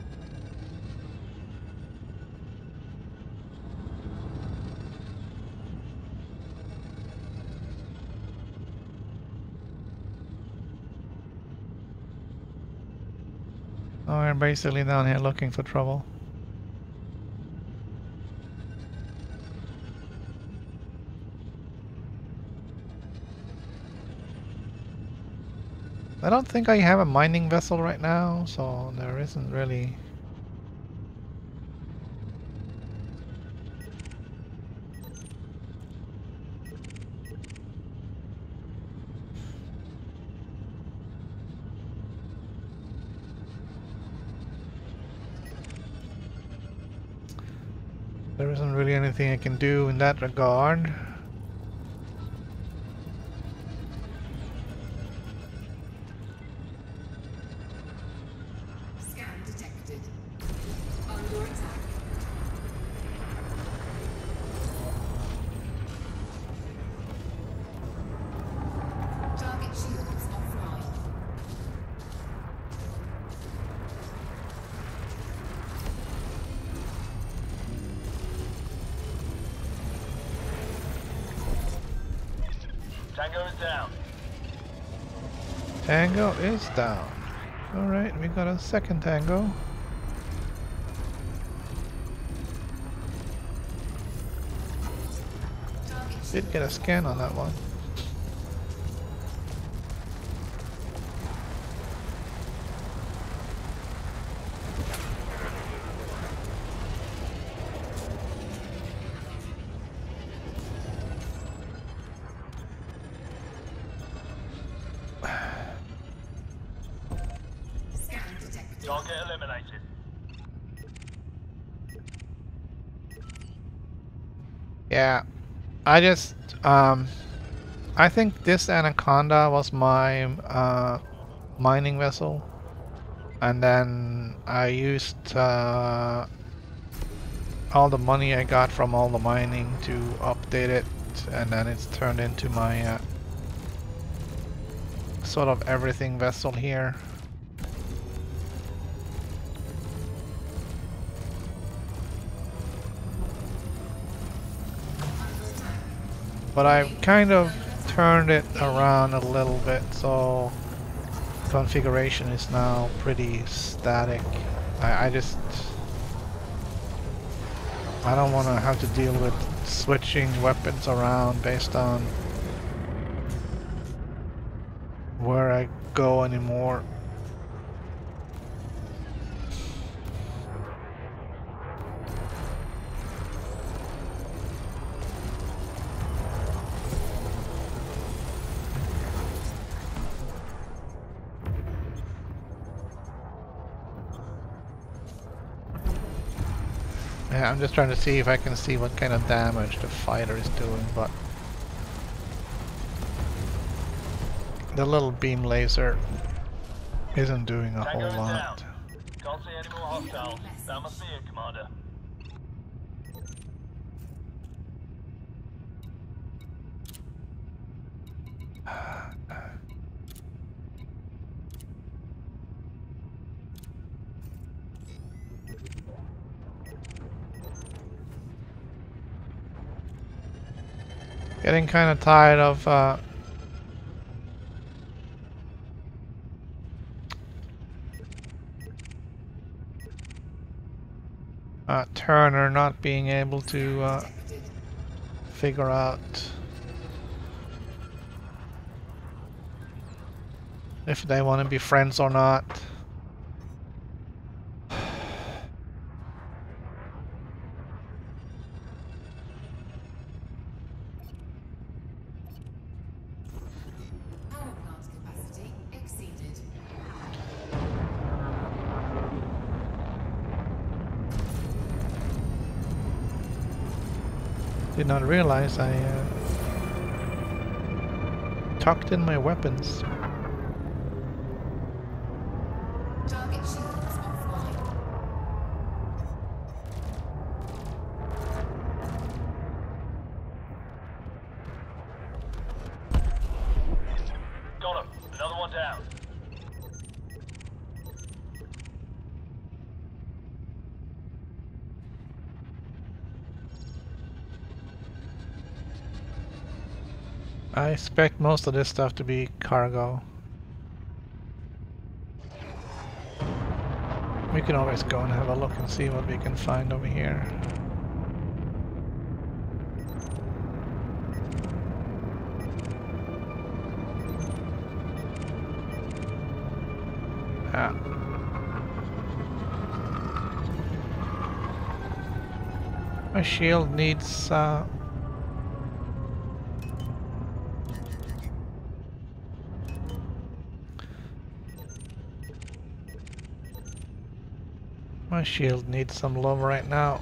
Oh, we're basically down here looking for trouble. I don't think I have a mining vessel right now, so there isn't really... isn't really anything I can do in that regard. Scan detected. Under attack. Target shields offline. Tango is down. Tango is down. Alright, we got a second tango. Did get a scan on that one. Scan detected. Target eliminated. Yeah, I think this Anaconda was my mining vessel, and then I used all the money I got from all the mining to update it, and then it's turned into my sort of everything vessel here. But I've kind of turned it around a little bit, so configuration is now pretty static. I don't want to have to deal with switching weapons around based on where I go anymore. Yeah, I'm just trying to see if I can see what kind of damage the fighter is doing, but the little beam laser isn't doing a whole Tango is lot. down. Can't see any more hostiles. That must be it, Commander. Getting kind of tired of Turner not being able to figure out if they want to be friends or not. Power plant capacity exceeded. Did not realize I tucked in my weapons. Target shields offline. Got him. Another one down. I expect most of this stuff to be cargo. We can always go and have a look and see what we can find over here. Ah. My shield needs my shield needs some love right now.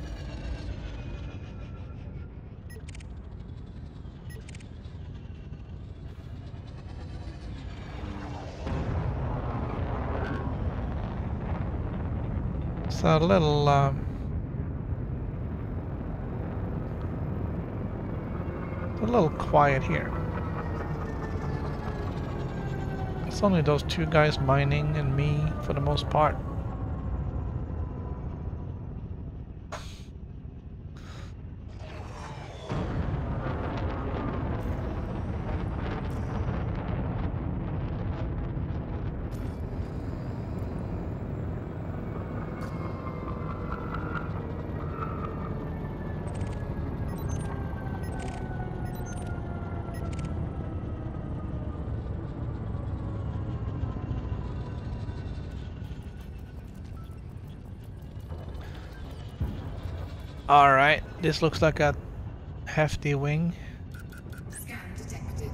It's a little quiet here. It's only those two guys mining and me for the most part. Alright, this looks like a hefty wing. Scan detected.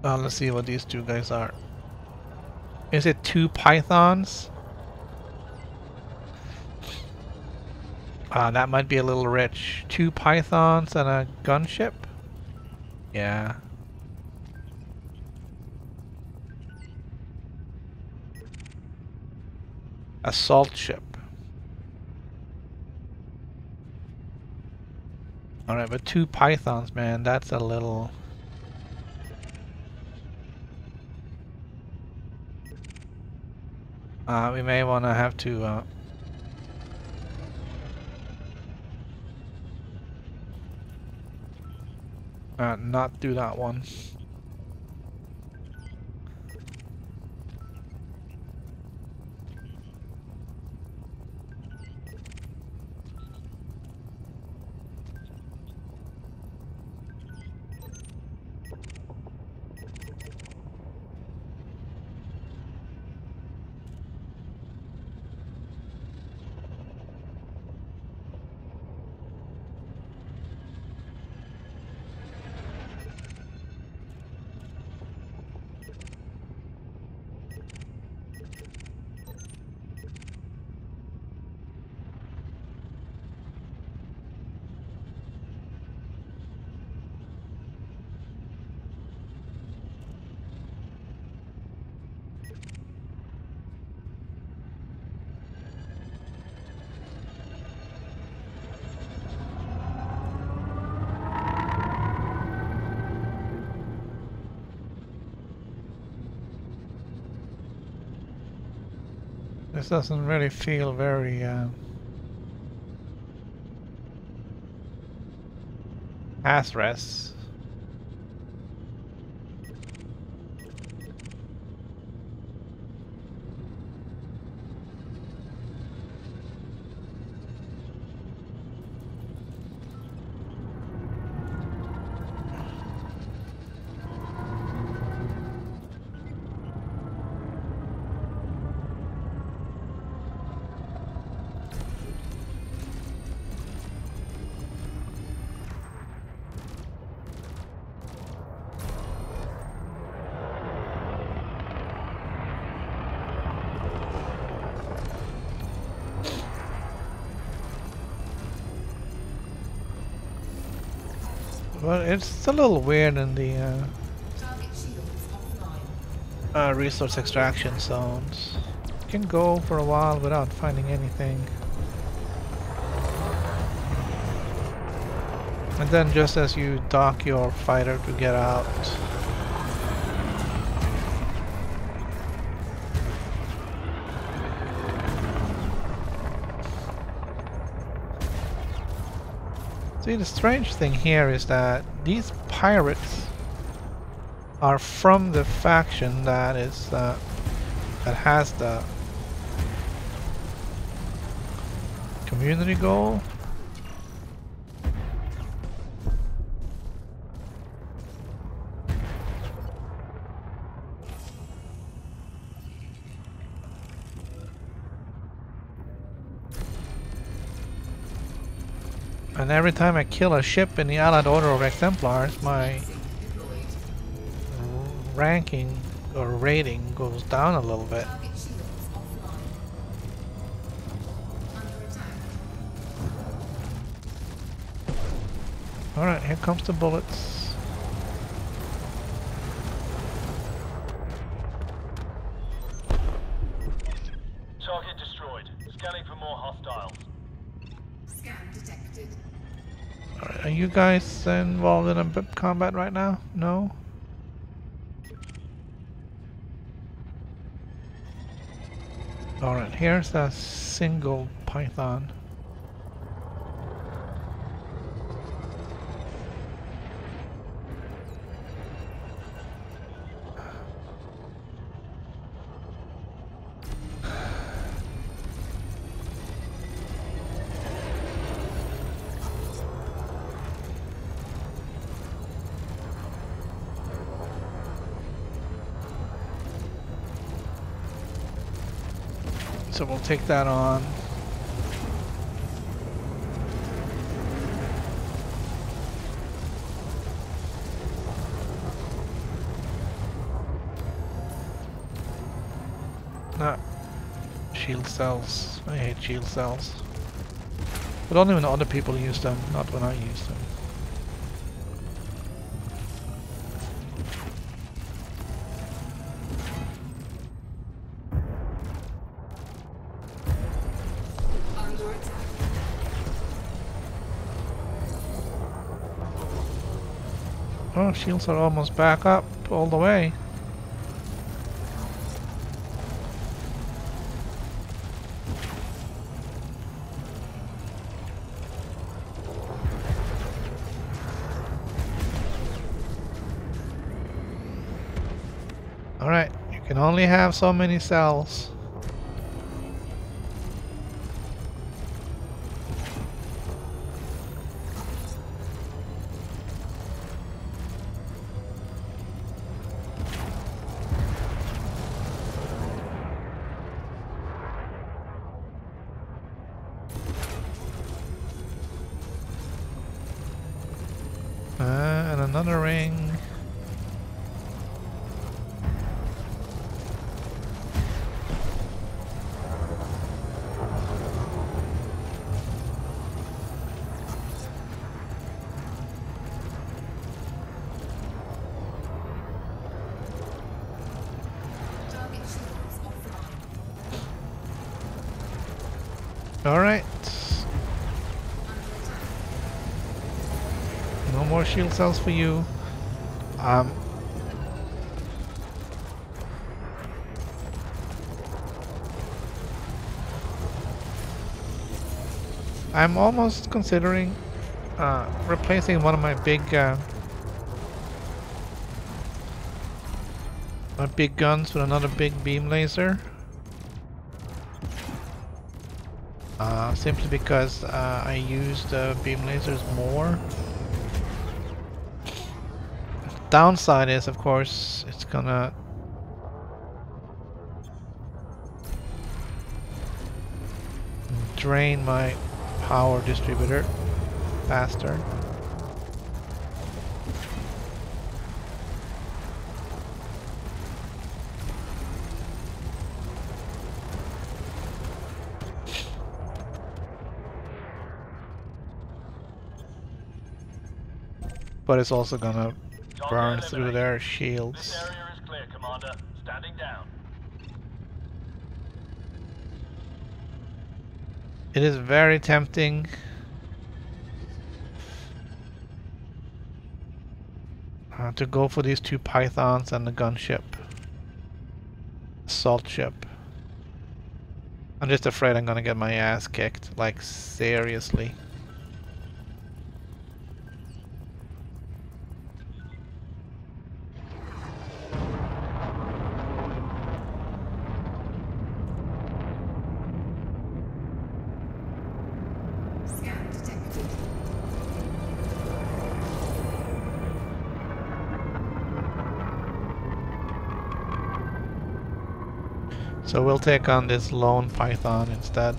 Let's see what these two guys are. Is it two pythons? That might be a little rich. Two pythons and a gunship? Yeah. Assault ship. Alright, but two pythons, man, that's a little... we may want to have to not do that one. This doesn't really feel very Asres. Well, it's a little weird in the Target shields offline. resource extraction zones. You can go for a while without finding anything. And then just as you dock your fighter to get out, see, the strange thing here is that these pirates are from the faction that is that has the community goal. And every time I kill a ship in the Allied Order of Exemplars, my ranking or rating goes down a little bit. Target shields offline. Under attack. Alright, here comes the bullets. Target destroyed. Scanning for more hostiles. Scan detected. Alright, are you guys involved in a combat right now? No? Alright, here's a single python. So we'll take that on. Nah. Shield cells. I hate shield cells. But only when other people use them, not when I use them. Under attack. Oh, shields are almost back up all the way. Alright, you can only have so many cells. And another ring. Target shields offline. Alright. Under attack. No more shield cells for you. I'm almost considering replacing one of my big guns with another big beam laser. Simply because I use the beam lasers more. Downside is, of course, it's gonna drain my power distributor faster. But it's also gonna burn through their This shields. area is clear, Commander. Standing down. It is very tempting to go for these two pythons and the gunship. Assault ship. I'm just afraid I'm gonna get my ass kicked, like seriously. Scan detected. So we'll take on this lone python instead.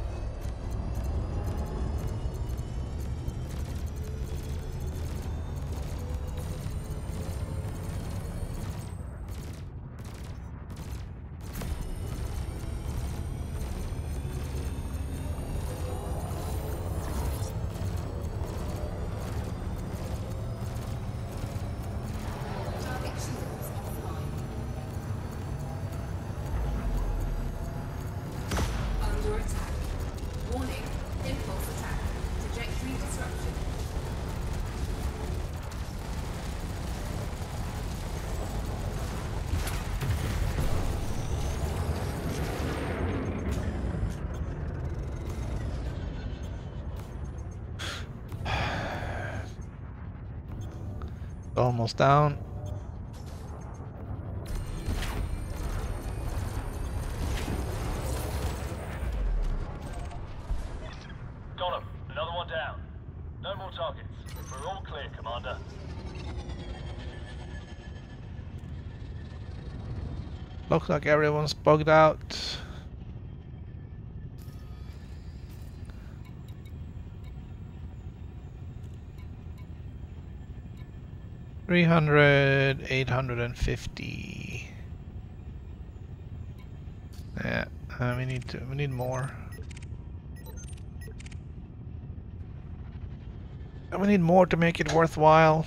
Almost down. Got him. Another one down. No more targets. We're all clear, Commander. Looks like everyone's bugged out. $300, 850. Yeah, we need more. And we need more to make it worthwhile.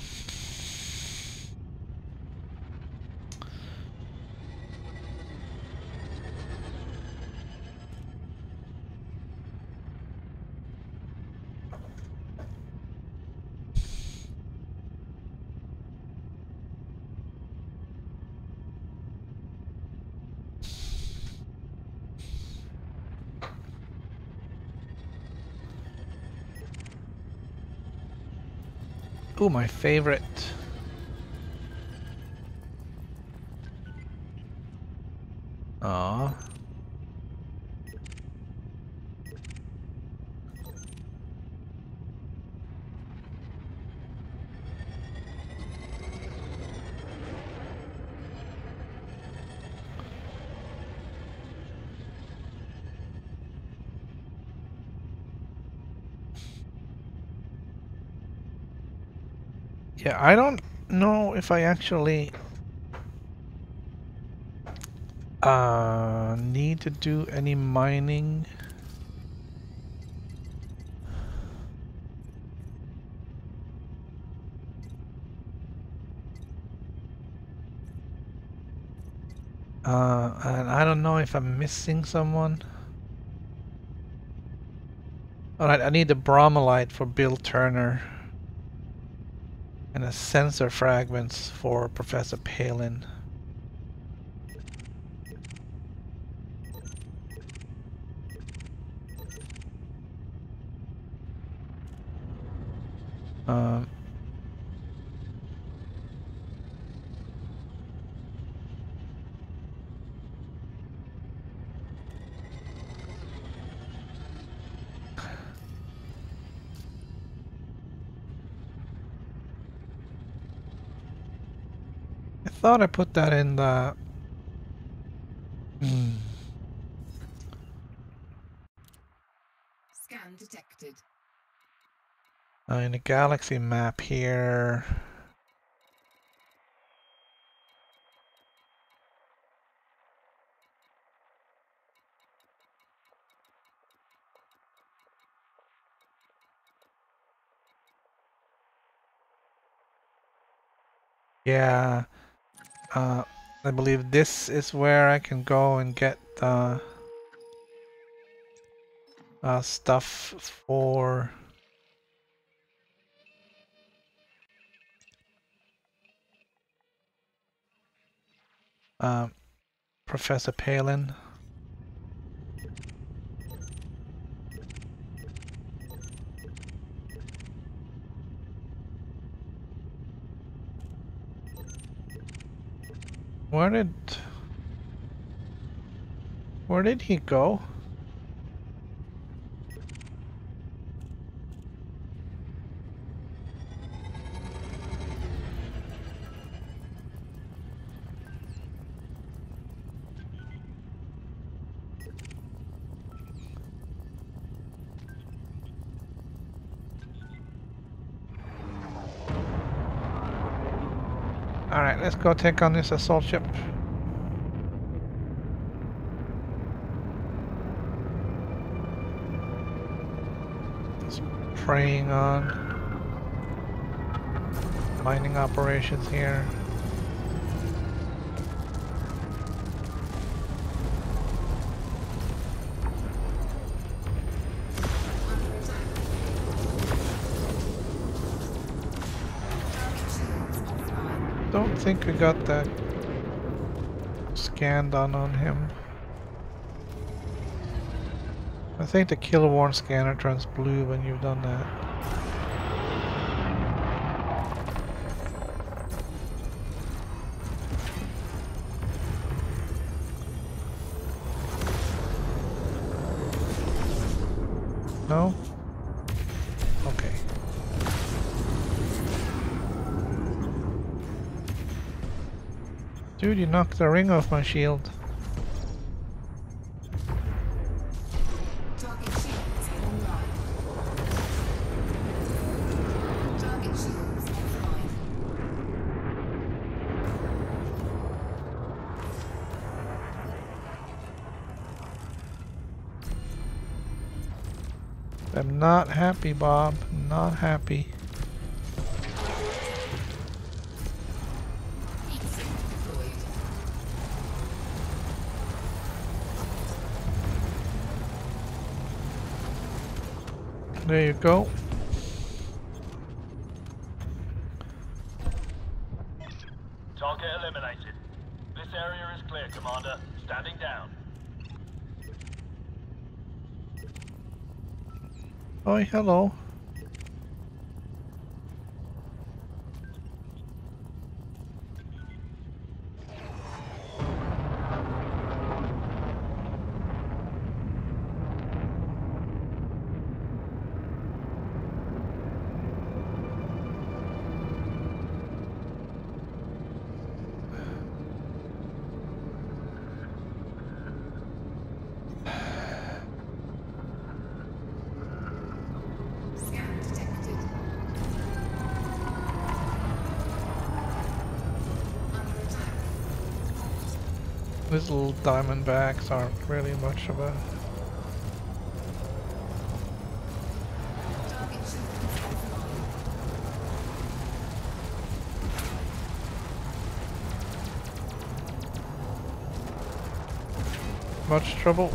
Ooh, my favorite. Aww. Yeah, I don't know if I actually need to do any mining. And I don't know if I'm missing someone. Alright, I need the bromolite for Bill Turner. And the sensor fragments for Professor Palin. I thought I put that in the... Scan detected. In the galaxy map here. Yeah, I believe this is where I can go and get stuff for Professor Palin. Where did he go? Alright, let's go take on this assault ship. Just preying on mining operations here. Don't think we got that scan done on him. I think the kill warn scanner turns blue when you've done that. No? Okay. Dude, you knocked the ring off my shield. Target shields online. Target shields offline. I'm not happy, Bob. Not happy. Heat sink deployed. There you go. Target eliminated. This area is clear, Commander. Standing down. Oh, hello. Scan detected. Under attack. These little diamondbacks aren't really much of a... Target shields offline. much trouble.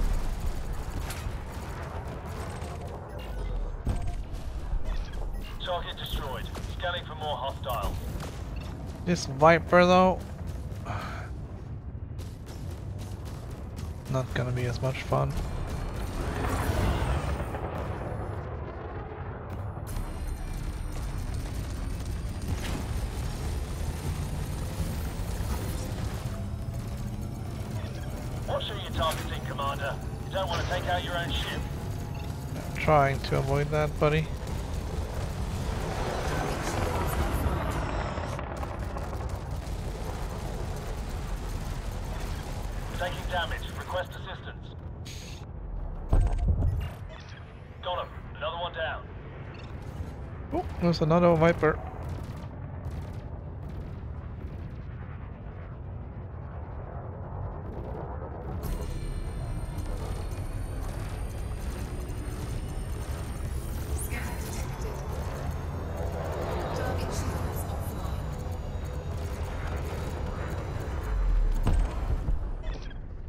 Target destroyed. Scanning for more hostiles. This Viper though, not gonna be as much fun. Watch who you're targeting, Commander. You don't want to take out your own ship. Trying to avoid that, buddy. Taking damage. Request assistance. Got him. Another one down. Oh, there's another Viper. Scan detected. Target shields offline.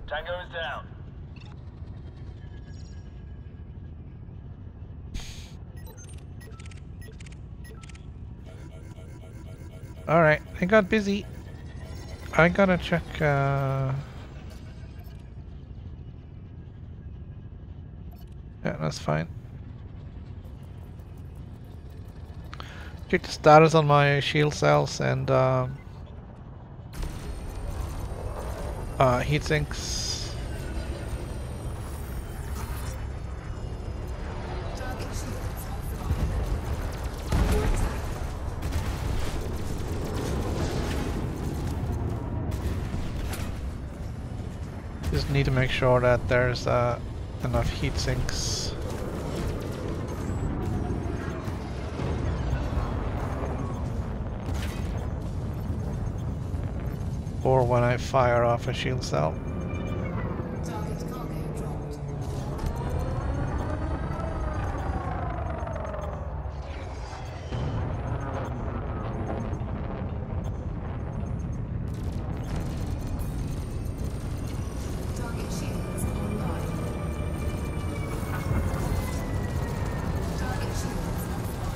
Tango is down. Alright, I got busy. I gotta check, yeah, that's fine. Check the status on my shield cells and, heat sinks. Target shields offline. Under attack. Just need to make sure that there's, enough heat sinks. Or when I fire off a shield cell. Target cargo dropped. Target shields online. Target shields offline.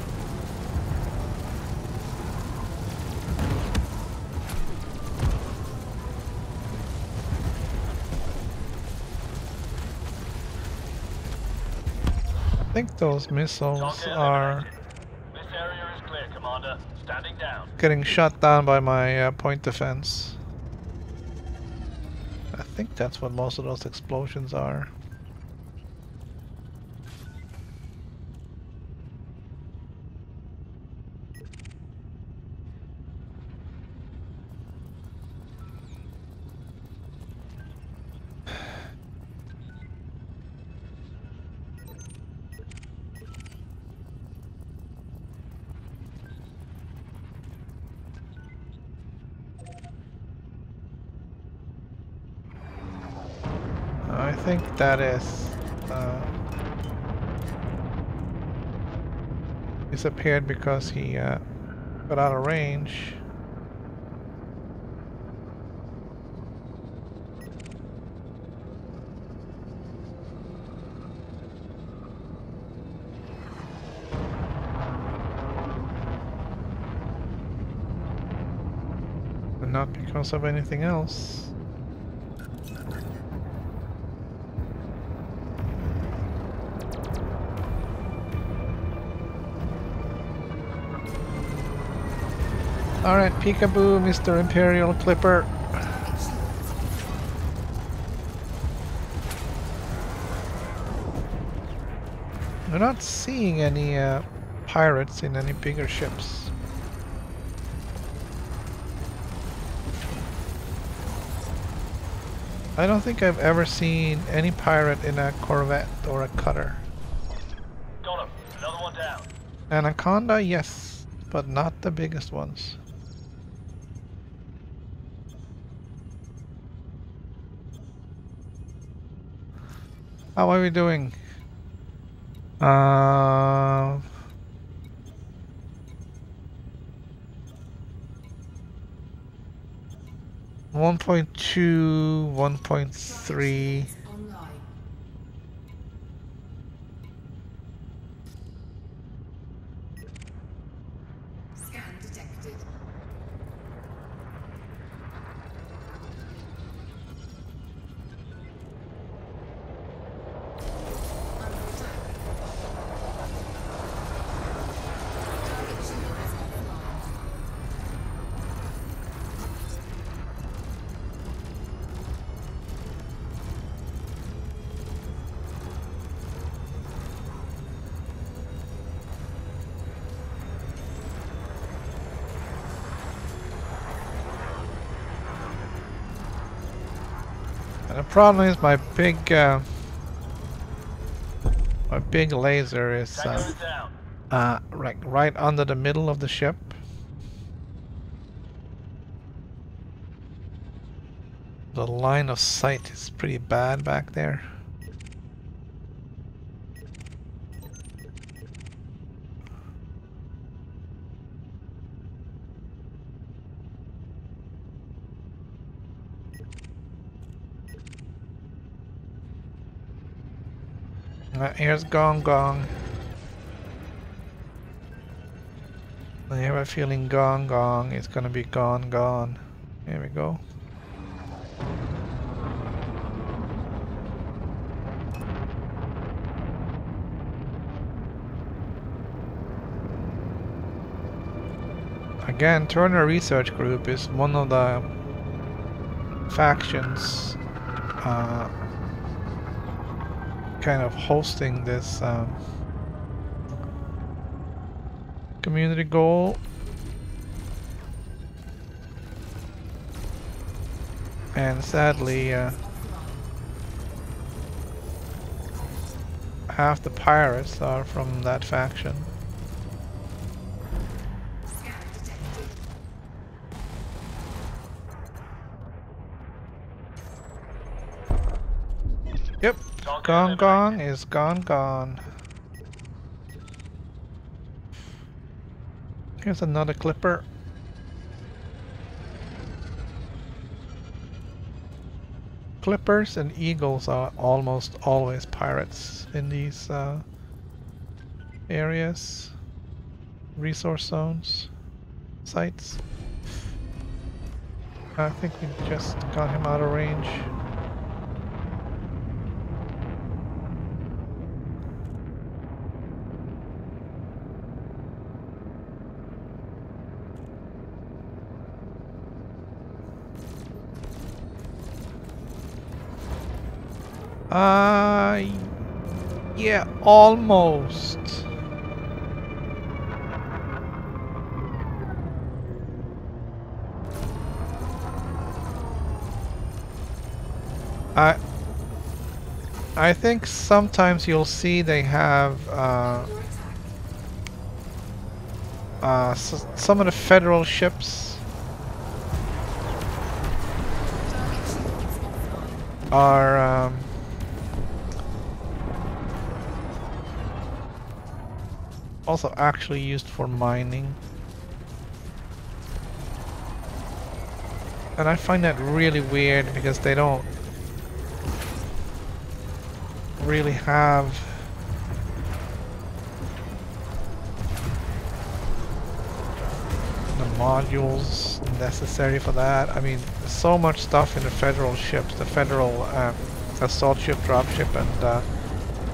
I think those missiles Target are eliminated. This area is clear, Commander. Standing down. getting shot down by my point defense. I think that's what most of those explosions are. think that is disappeared because he got out of range. But not because of anything else. Alright, peekaboo, Mr. Imperial Clipper. We're not seeing any pirates in any bigger ships. I don't think I've ever seen any pirate in a corvette or a cutter. Got him. Another one down. Anaconda, yes, but not the biggest ones. How are we doing? 1.2, 1.3. Online. Scan detected. Under attack. Target shields offline. And the problem is my big laser is Tango is down. right under the middle of the ship. The line of sight is pretty bad back there. Here's Gong Gong. I have a feeling Gong Gong is gonna be gone. Here we go. Again, Turner Research Group is one of the factions kind of hosting this community goal. And sadly, half the pirates are from that faction. Scan detected. Yep, Gong Gong is gone. Here's another clipper. Clippers and eagles are almost always pirates in these areas, resource zones, sites. I think we just got him out of range. Yeah, almost. I think sometimes you'll see they have some of the federal ships are also actually used for mining. And I find that really weird because they don't really have the modules necessary for that. I mean, there's so much stuff in the federal ships, the federal assault ship, dropship, and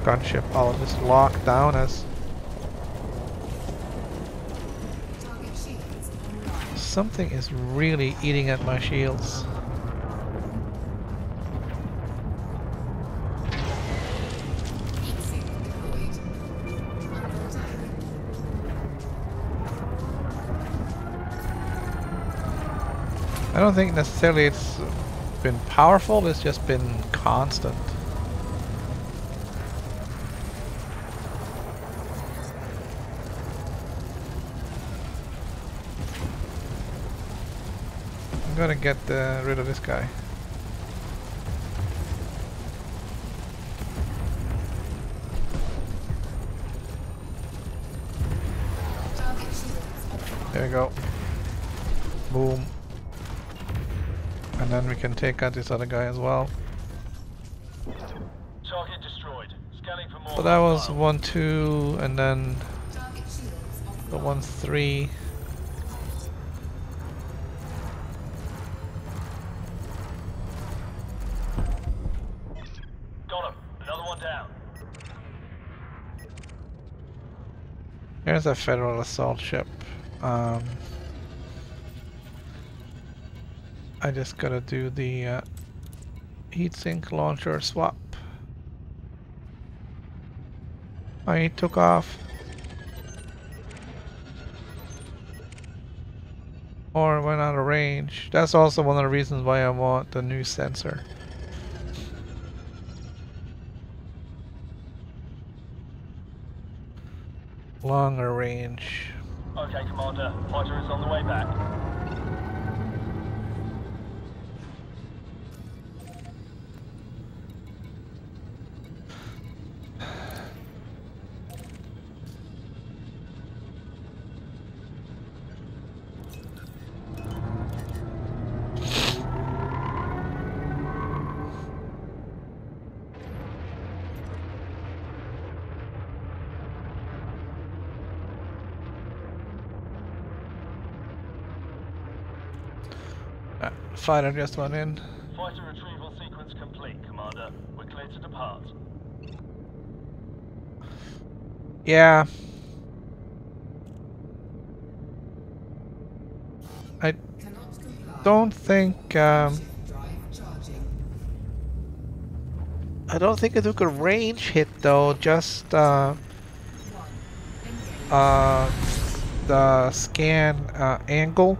gunship, all just locked down as Target shields online. something is really eating at my shields. Heat sink deployed. Under attack. I don't think necessarily it's been powerful, it's just been constant. I'm gonna get rid of this guy. Target shields offline. There we go. Boom. And then we can take out this other guy as well. Target destroyed. Scanning for more. So that was hostile. 1, 2, and then Target shields the offline. 1, 3. Got him. Another one down. Here's a federal assault ship. I just gotta do the heatsink launcher swap. I took off. Or went out of range. That's also one of the reasons why I want the new sensor. Longer range. Okay, Commander. Fighter is on the way back. Fighter just went in. Fighter retrieval sequence complete, Commander. We're clear to depart. Yeah. I Cannot comply. don't think Shift drive charging. I don't think it took a range hit though, just 1. Engage. the scan angle.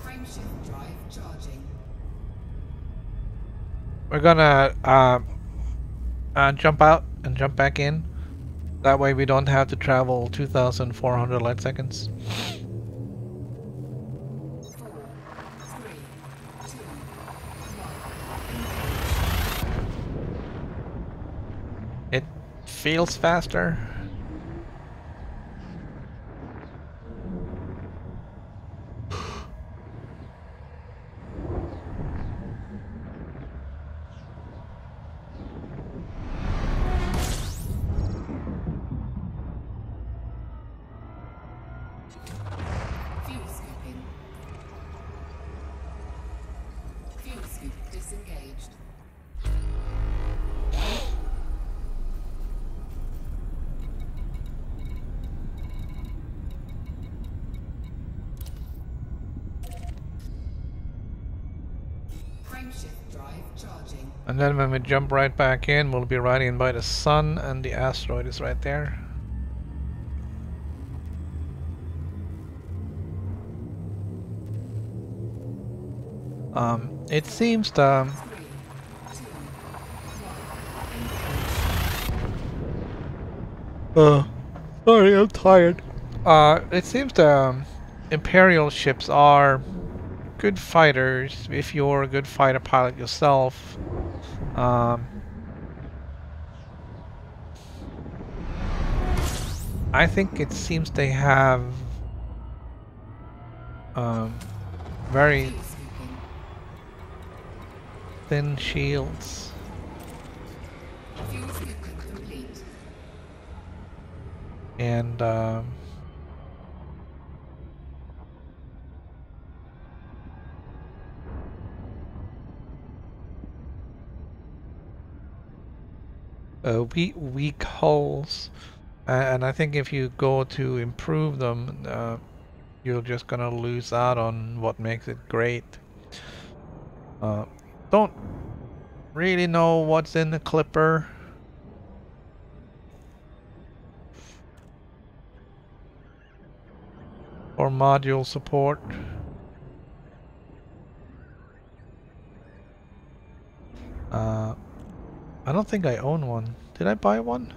Frameshift drive charging. We're gonna jump out and jump back in. That way we don't have to travel 2,400 light seconds. 4, 3, 2, 1. It feels faster. Fuel scooping. Fuel scoop disengaged. Frameshift drive charging. And then when we jump right back in, we'll be right in by the sun, and the asteroid is right there. It seems the sorry, I'm tired. It seems the Imperial ships are good fighters if you're a good fighter pilot yourself. I think it seems they have very Fuel scooping. thin shields. Fuel scooping complete. And weak hulls. And I think if you go to improve them, you're just gonna lose out on what makes it great. Don't really know what's in the Clipper. Or module support. I don't think I own one. Did I buy one?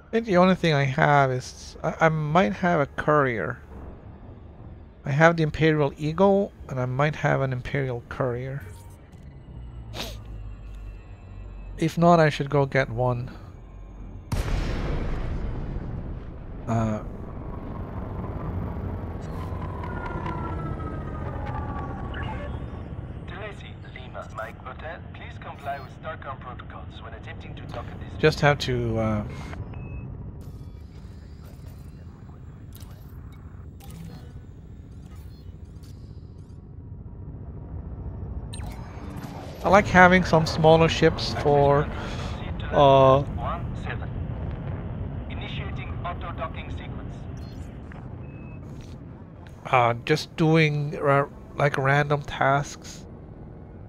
I think the only thing I have is I might have a courier. I have the Imperial Eagle, and I might have an Imperial Courier. If not, I should go get one. Lima, Mike Hotel, please comply with STARCOM protocols when attempting to dock at this. Just have to I like having some smaller ships for Initiating auto docking sequence. just doing like random tasks.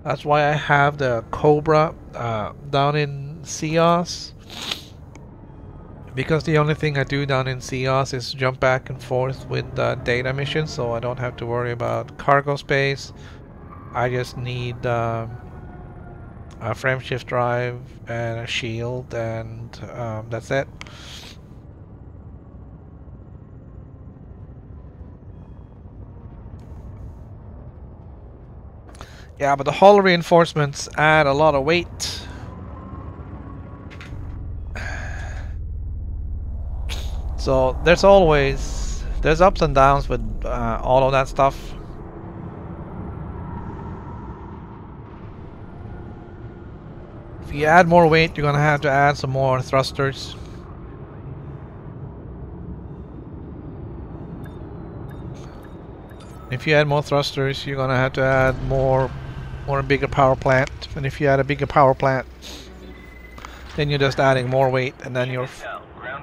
That's why I have the Cobra down in Cios. Because the only thing I do down in Cios is jump back and forth with data missions, so I don't have to worry about cargo space. I just need a frame shift drive and a shield, and that's it. Yeah, but the hull reinforcements add a lot of weight. So there's ups and downs with all of that stuff. If you add more weight, you're gonna have to add some more thrusters. If you add more thrusters, you're gonna have to add more bigger power plant. And if you add a bigger power plant, then you're just adding more weight, and then your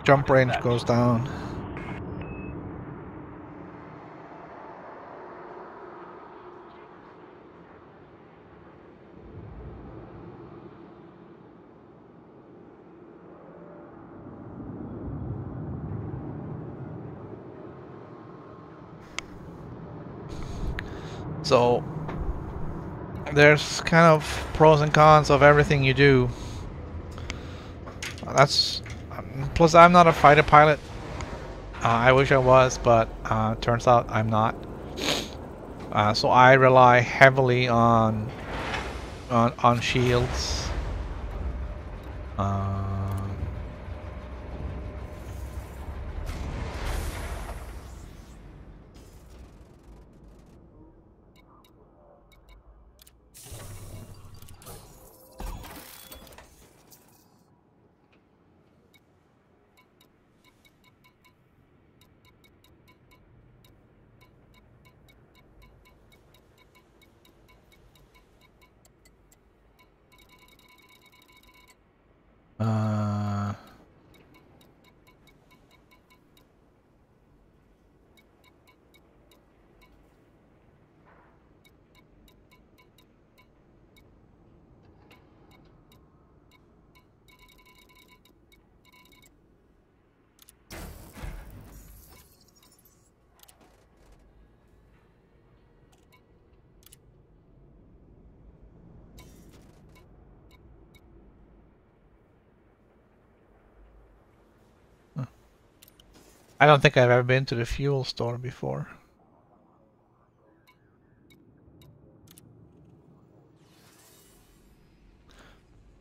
jump range goes down. So there's kind of pros and cons of everything you do. That's plus I'm not a fighter pilot. I wish I was, but turns out I'm not. So I rely heavily on shields. I don't think I've ever been to the fuel store before.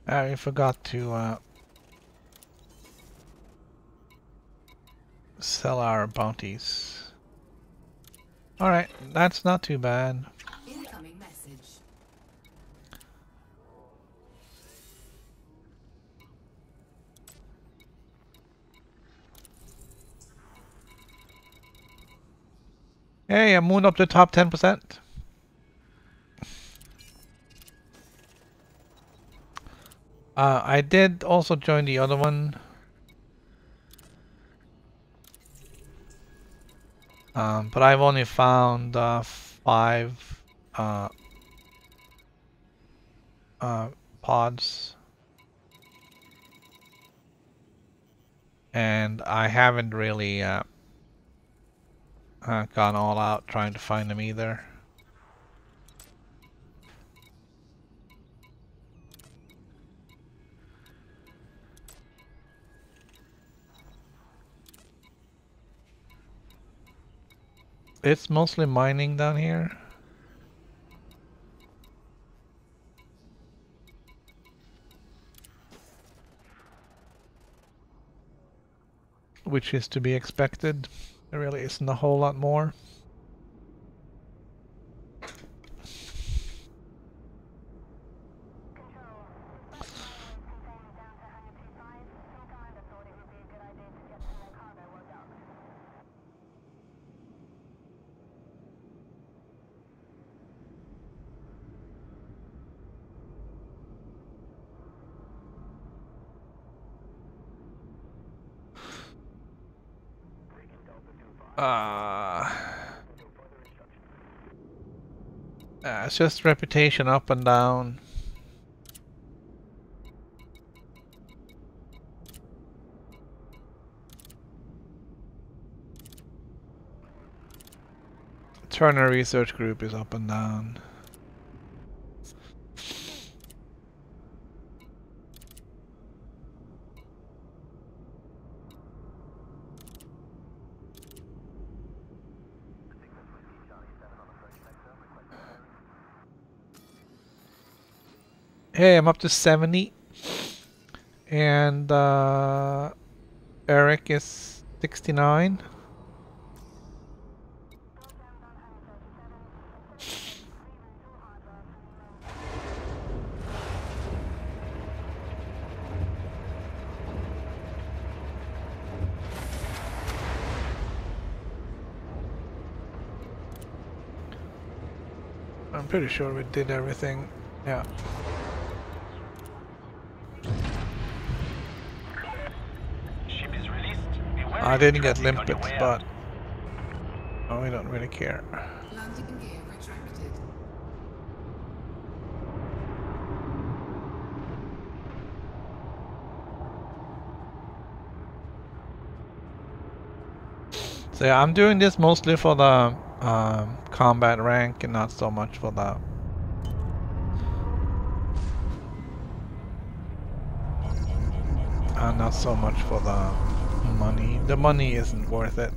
I forgot to sell our bounties. Alright, that's not too bad. Incoming message. Hey, I'm moving up to the top 10%. I did also join the other one. But I've only found 5 pods. And I haven't really gone all out trying to find them either. It's mostly mining down here. Which is to be expected. There really isn't a whole lot more. It's just reputation up and down. Turner Research Group is up and down. Hey, I'm up to 70. And Eric is 69. I'm pretty sure we did everything. Yeah. I didn't get limpets, but oh, we don't really care. Landing gear retracted. So yeah, I'm doing this mostly for the combat rank and not so much for the not so much for the money. The money isn't worth it.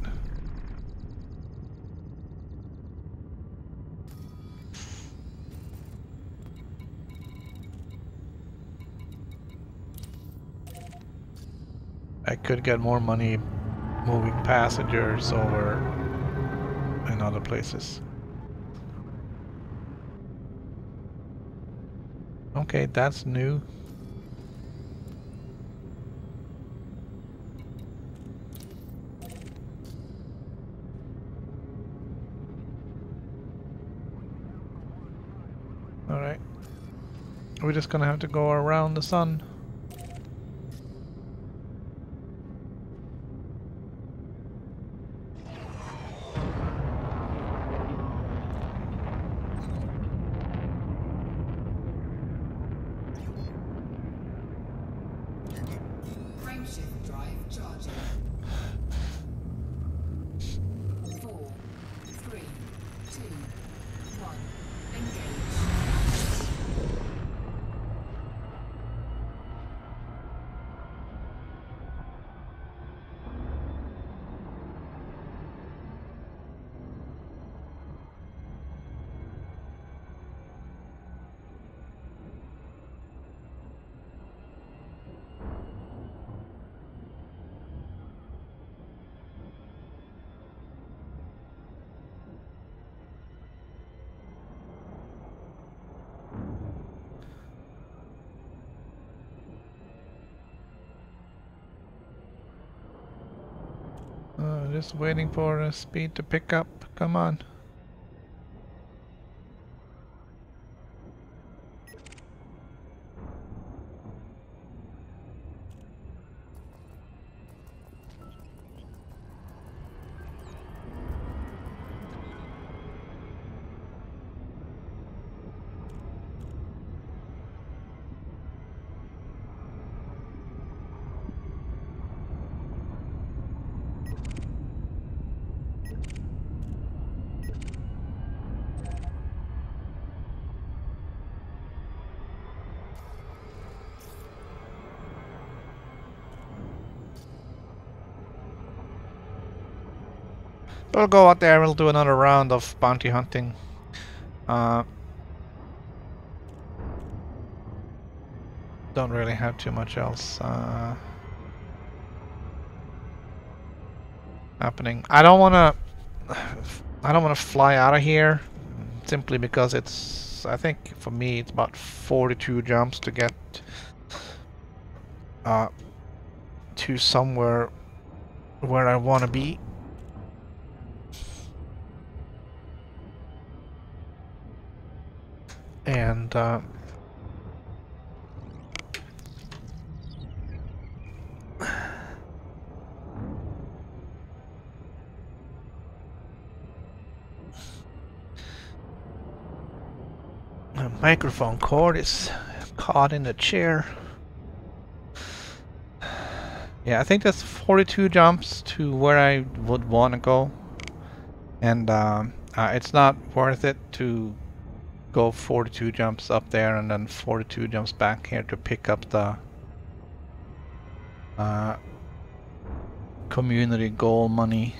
I could get more money moving passengers over in other places. Okay, that's new. Alright. We're just gonna have to go around the sun. Frameshift drive charging. 4, 3, 2, 1. Engage. Just waiting for the speed to pick up. Come on. We'll go out there, we'll do another round of bounty hunting. Don't really have too much else happening. I don't wanna fly out of here simply because it's, I think for me it's about 42 jumps to get to somewhere where I wanna be. And my microphone cord is caught in the chair. Yeah, I think that's 42 jumps to where I would want to go. And it's not worth it to go 42 jumps up there and then 42 jumps back here to pick up the community goal money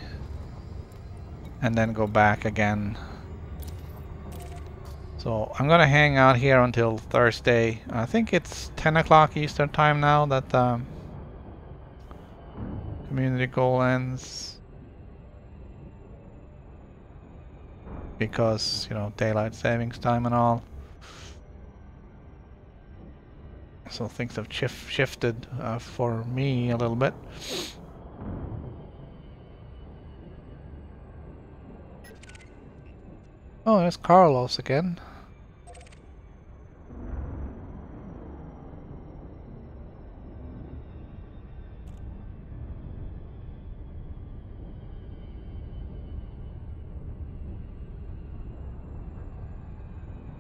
and then go back again. So I'm gonna hang out here until Thursday. I think it's 10 o'clock Eastern time now that community goal ends, because, you know, daylight savings time and all. So things have shifted for me a little bit. Oh, there's Carlos again.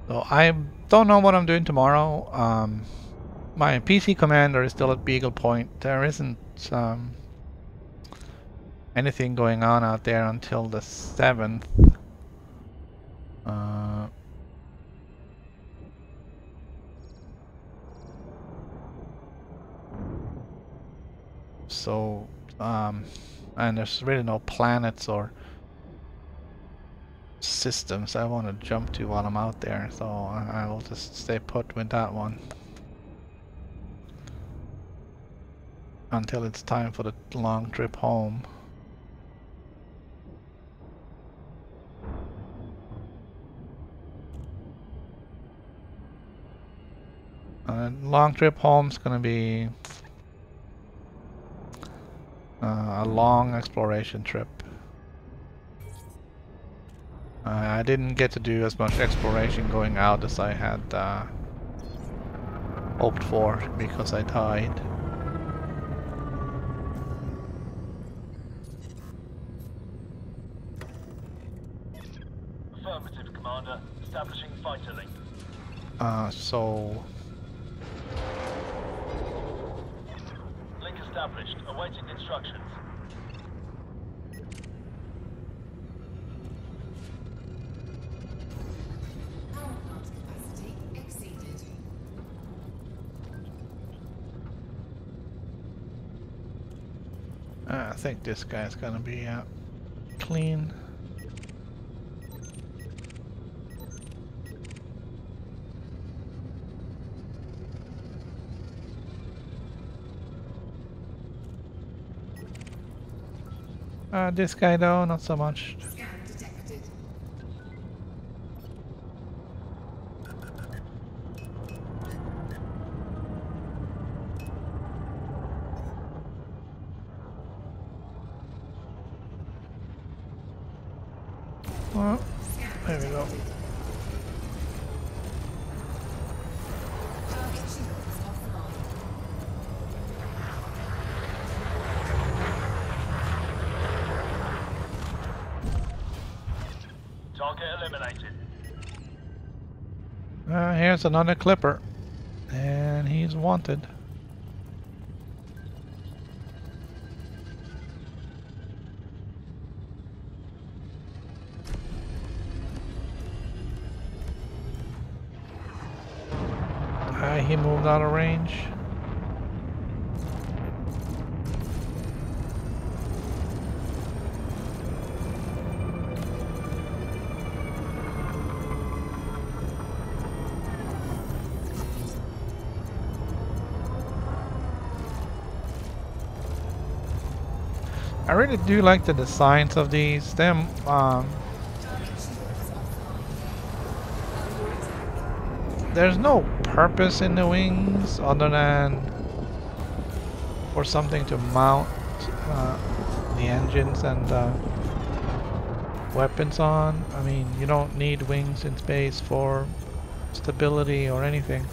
So I don't know what I'm doing tomorrow. My PC commander is still at Beagle Point. There isn't anything going on out there until the 7th. So and there's really no planets or systems I want to jump to while I'm out there, so I will just stay put with that one until it's time for the long trip home. Long trip home is gonna be a long exploration trip. I didn't get to do as much exploration going out as I had hoped for because I died. Affirmative, Commander. Establishing fighter link. So Link established. Awaiting instructions. Power plant capacity exceeded. I think this guy's gonna be clean. This guy though, not so much. Scan detected. Well, there we go. Target shields offline. Target eliminated. Here's another clipper. And he's wanted. He moved out of range. I really do like the designs of these. There's no purpose in the wings other than for something to mount the engines and weapons on. I mean, you don't need wings in space for stability or anything.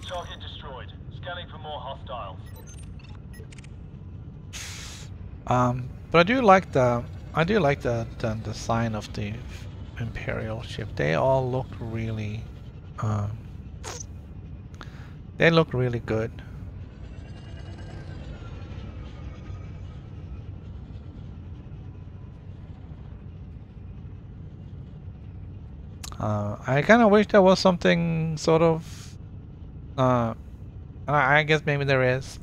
Target destroyed. Scanning for more hostiles. But I do like the design of the Imperial ship. They all look really they look really good. I kind of wish there was something sort of I guess maybe there is.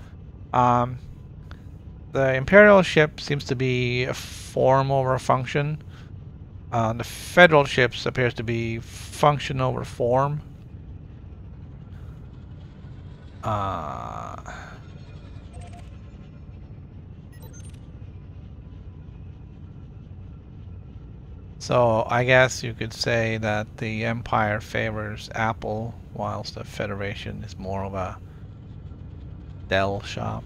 The Imperial ship seems to be a form over function. The Federal ships appears to be function over form. So I guess you could say that the Empire favors Apple, whilst the Federation is more of a Dell shop.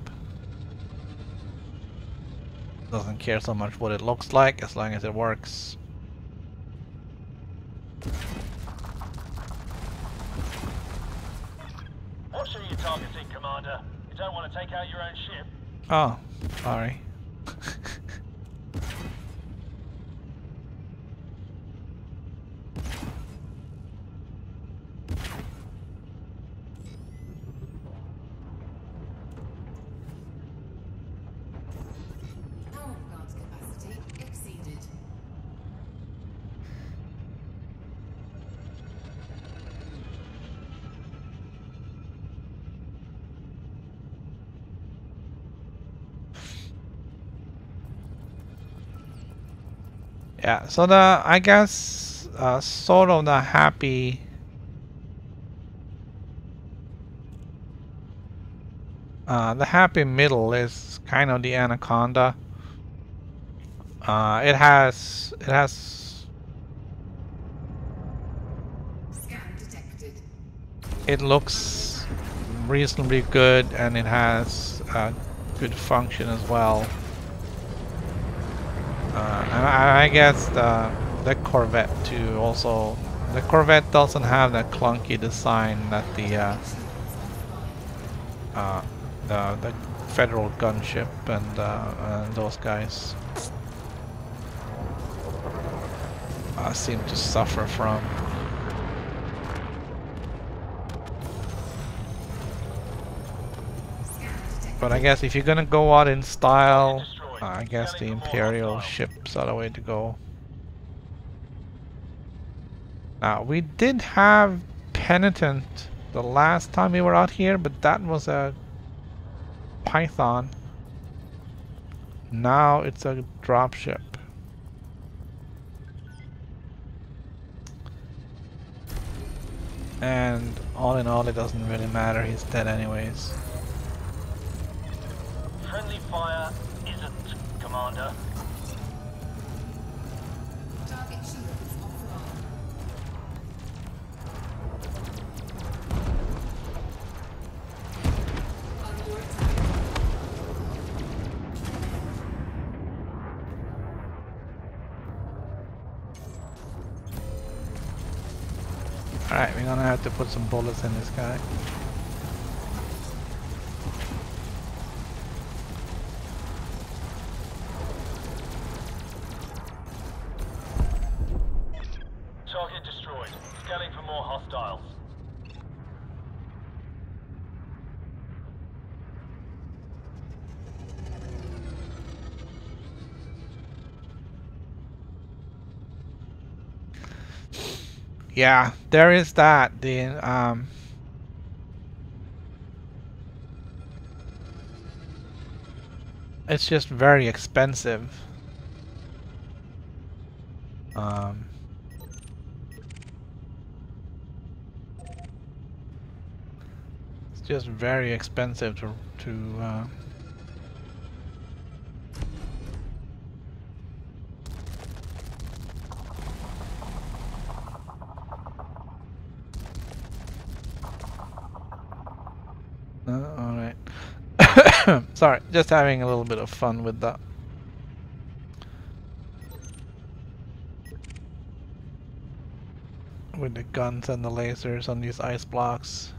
Doesn't care so much what it looks like as long as it works. What ship are you targeting, Commander? You don't want to take out your own ship. Oh, sorry. Power plant capacity exceeded. Yeah, so I guess sort of the happy middle is kind of the Anaconda. It has Scan detected. it looks reasonably good, and it has good function as well. And I guess the Corvette too. Also, the Corvette doesn't have that clunky design that the Federal gunship and those guys seem to suffer from. But I guess if you're gonna go out in style, I guess the Imperial ships are the way to go. Now, we did have Penitent the last time we were out here, but that was a Python. Now it's a dropship. And all in all, it doesn't really matter. He's dead anyways. Friendly fire isn't, Commander. Target shields offline. Alright, we're gonna have to put some bullets in this guy. Target destroyed. Scanning for more hostiles. Yeah, there is that. It's just very expensive. It's just very expensive to alright. Sorry, just having a little bit of fun with that. With the guns and the lasers on these ice blocks.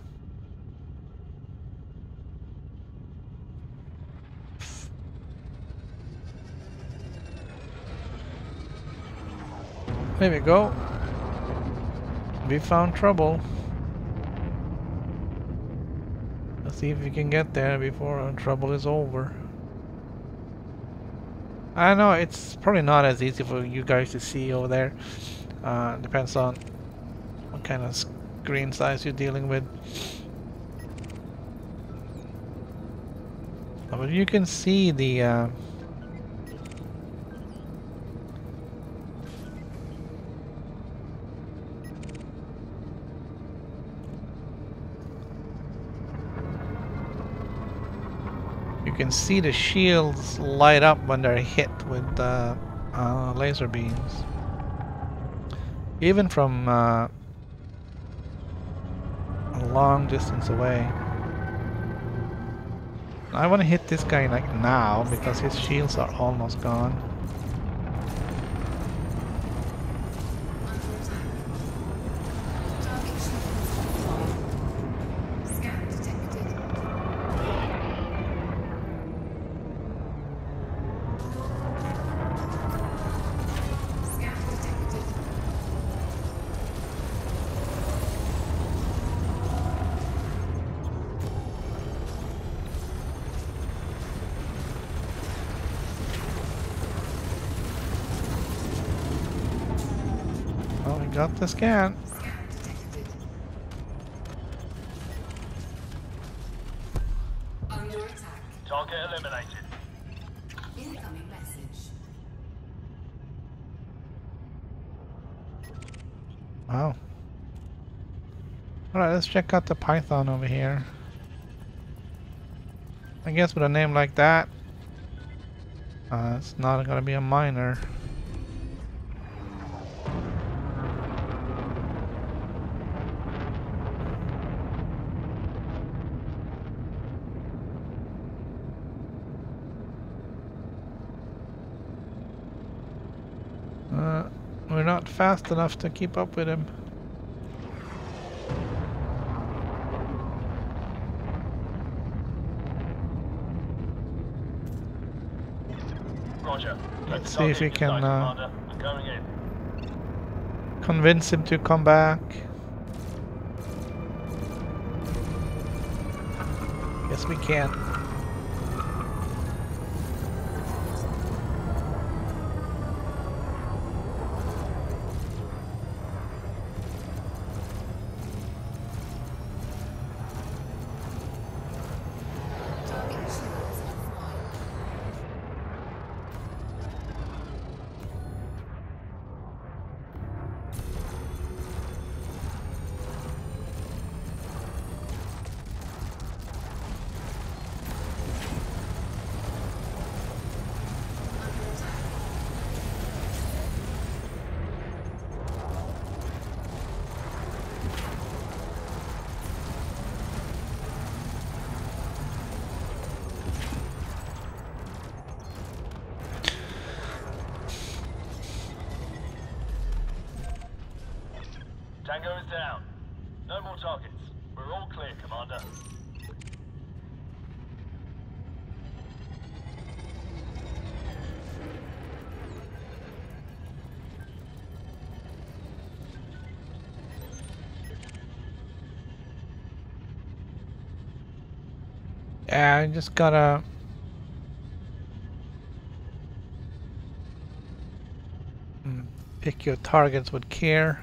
There we go. We found trouble. Let's see if we can get there before our trouble is over. I know it's probably not as easy for you guys to see over there. Depends on what kind of screen size you're dealing with. But you can see the you can see the shields light up when they're hit with laser beams. Even from a long distance away. I want to hit this guy like now because his shields are almost gone. Got the scan. Under attack. Target eliminated. Incoming message. Wow. Alright, let's check out the Python over here. I guess with a name like that, it's not gonna be a miner. We're not fast enough to keep up with him. Roger. Let's see if we can I'm going in. convince him to come back. Yes, we can. Tango is down. No more targets. We're all clear, Commander. Yeah, I just gotta pick your targets with care.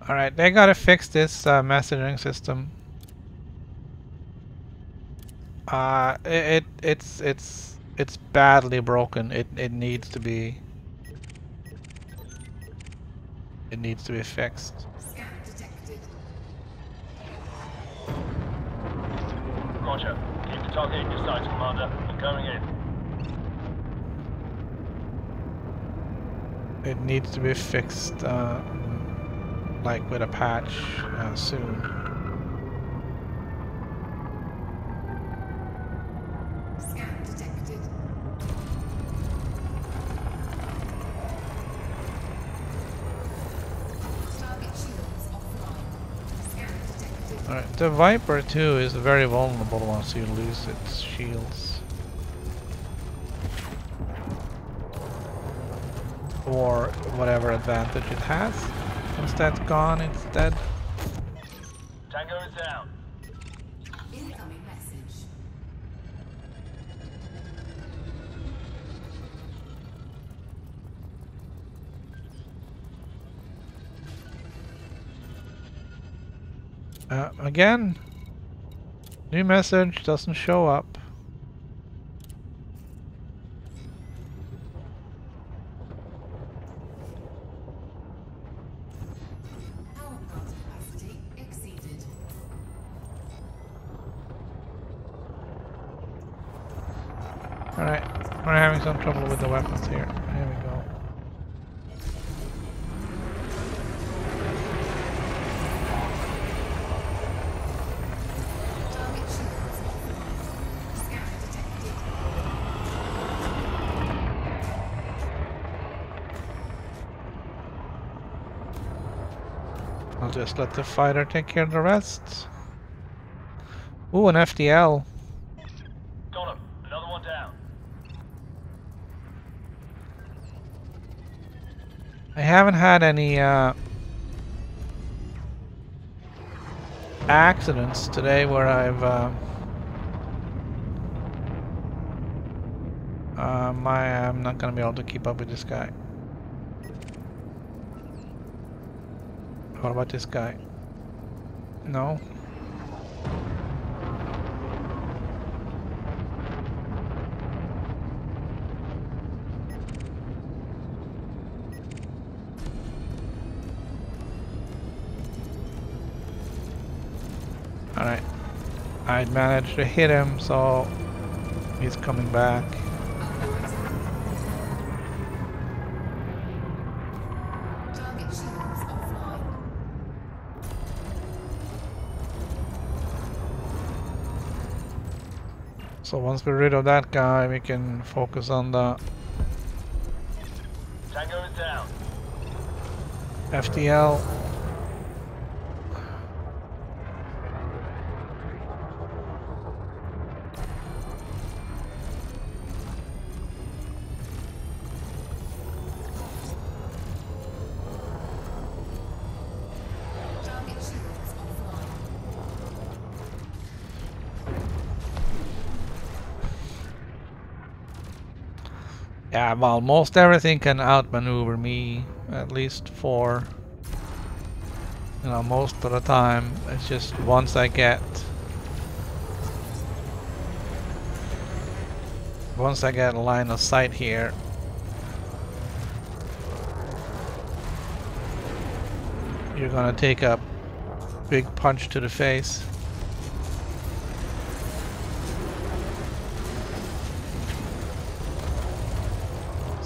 Alright, they gotta fix this messaging system. It's badly broken. It needs to be fixed. Scan detected. Roger. Keep the target in your sights, Commander. We're going in. It needs to be fixed, like with a patch soon. Scan detected. Target shields offline. Scan detected. Alright, the Viper too is very vulnerable once you lose its shields. Or whatever advantage it has. Once that's gone, it's dead. Tango is down. Incoming message. Again, new message doesn't show up. Power plant capacity exceeded. Alright, we're having some trouble with the weapons here. Here we go. Target shields offline. Scan detected. I'll just let the fighter take care of the rest. Ooh, an FDL. Got him. Another one down. I haven't had any accidents today where I'm not gonna be able to keep up with this guy. What about this guy? No. Alright. I managed to hit him, so he's coming back. Target shields offline. So once we're rid of that guy, we can focus on the Tango is down. FDL. Target shields offline. Yeah, well, most everything can outmaneuver me, at least for, you know, most of the time. It's just once I get a line of sight here, you're gonna take a big punch to the face.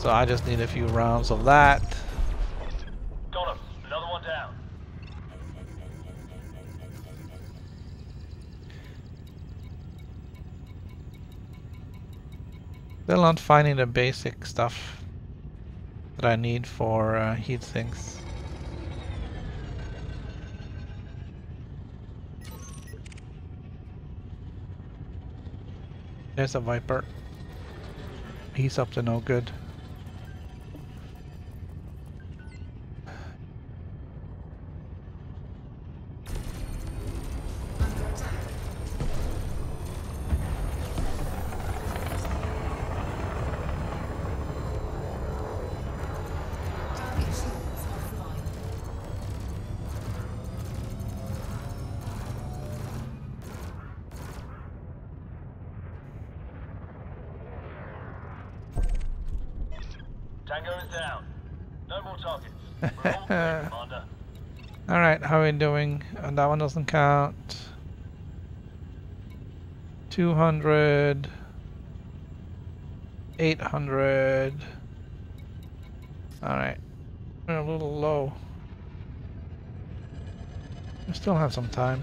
So I just need a few rounds of that. Got him. Another one down. Still not finding the basic stuff that I need for heat sinks. There's a Viper. He's up to no good. Target shields offline. Tango is down. No more targets. We're all clear, Commander. Alright, how are we doing? That one doesn't count. 200. 800. Alright. We're a little low. We still have some time.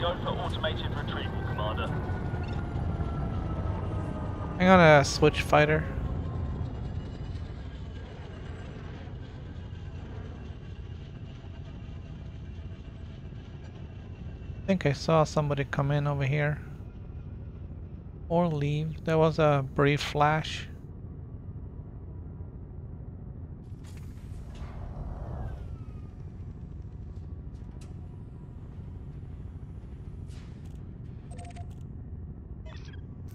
Go for automated retrieval, Commander. I'm gonna switch fighter. I think I saw somebody come in over here. Or leave. There was a brief flash.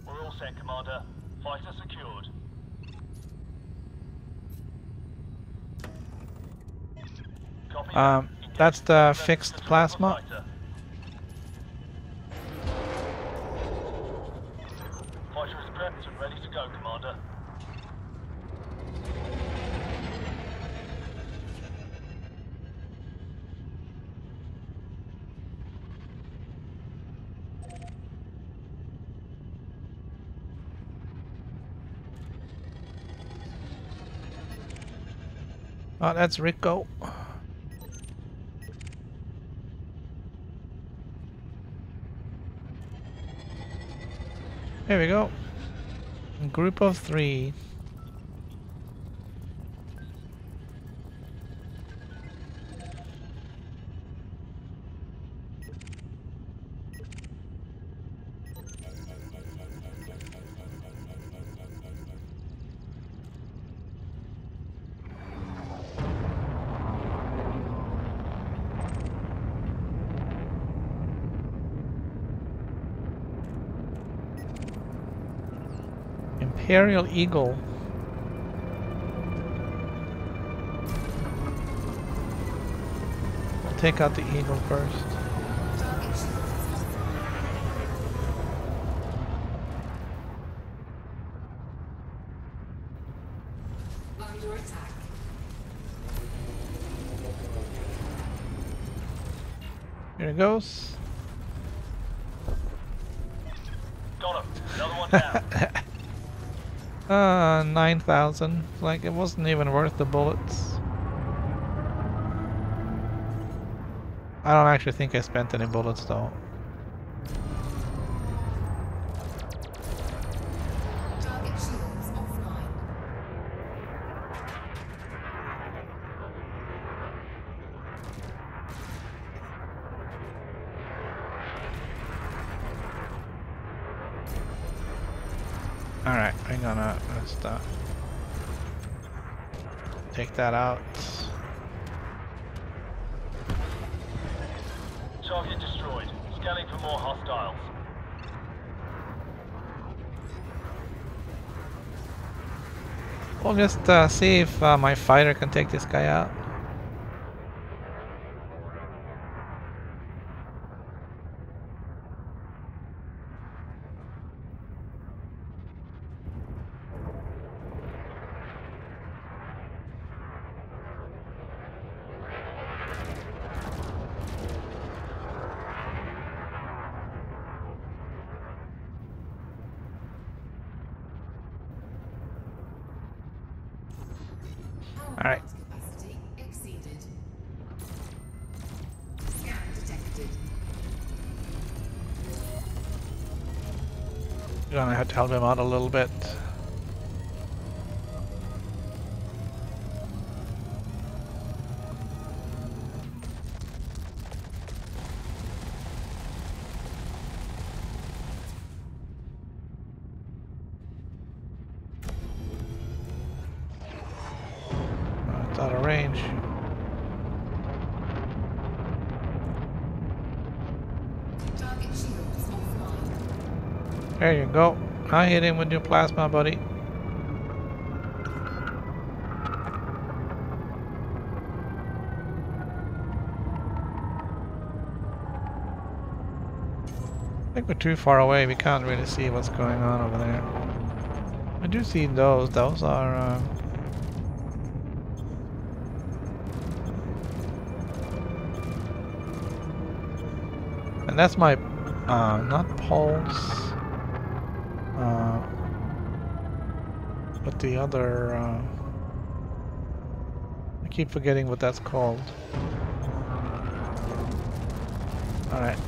We're all set, Commander. Fighter secured. Copy. That's the fixed plasma. Fighter is prepped and ready to go, Commander. Oh, that's Rico. There we go. Group of 3. Imperial Eagle. We'll take out the Eagle first. Target shields offline. Under attack. Here it goes. Got him. Another one down. 9,000. Like, it wasn't even worth the bullets. I don't actually think I spent any bullets though. Target shields offline. Alright, I'm gonna just take that out. Target destroyed. Scanning for more hostiles. We'll just see if my fighter can take this guy out. Alright. Capacity exceeded. Scan detected. You're gonna have to help him out a little bit. It's out of range. Target shields offline. There you go. I hit him with your plasma, buddy. I think we're too far away. We can't really see what's going on over there. I do see those. Those are... And that's my... not pulse. But the other... I keep forgetting what that's called. Alright.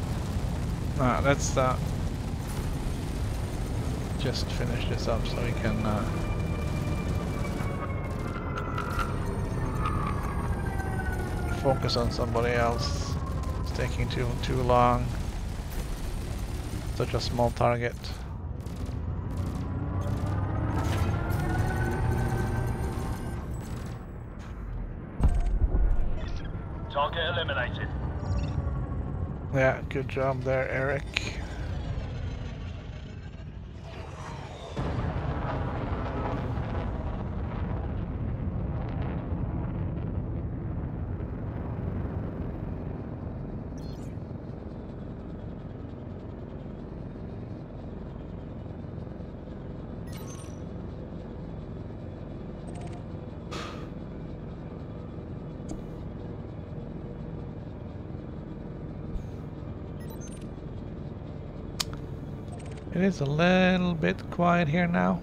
Let's just finish this up so we can focus on somebody else. It's taking too long. Such a small target. Target eliminated. Yeah, good job there, Eric. It is a little bit quiet here now.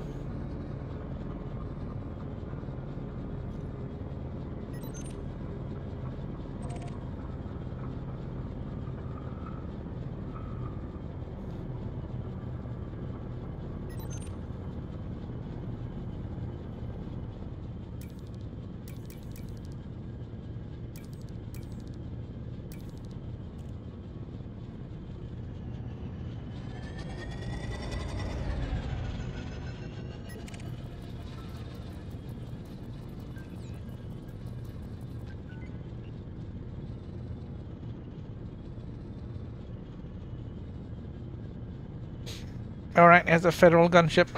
Alright, here's a federal gunship.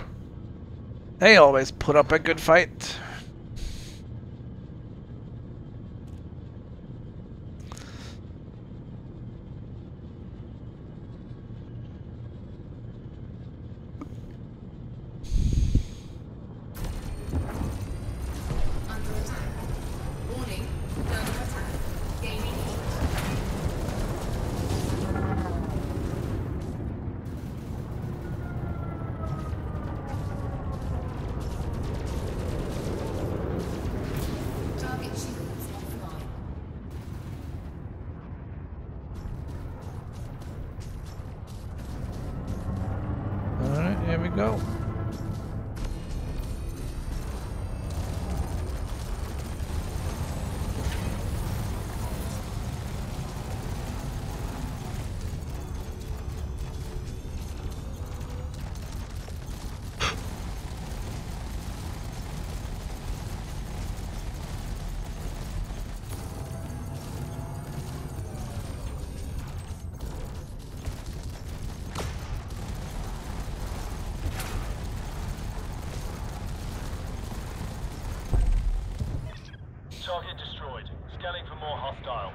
They always put up a good fight. Under attack. Warning. Under attack. Gaining heat. Target destroyed. Scanning for more hostiles.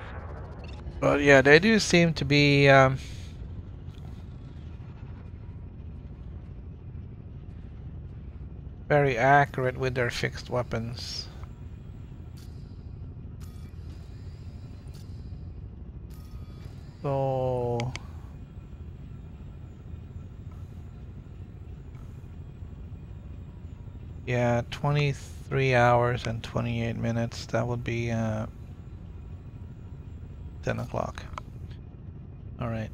But yeah, they do seem to be very accurate with their fixed weapons. So yeah, 23 hours and 28 minutes. That would be 10 o'clock. All right.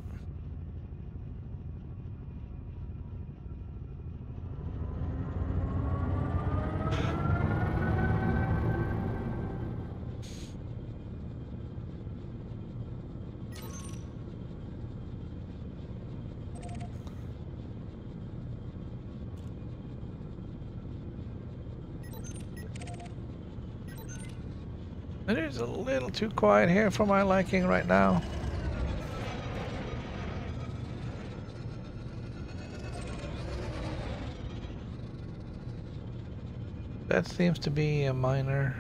It is a little too quiet here for my liking right now. That seems to be a minor.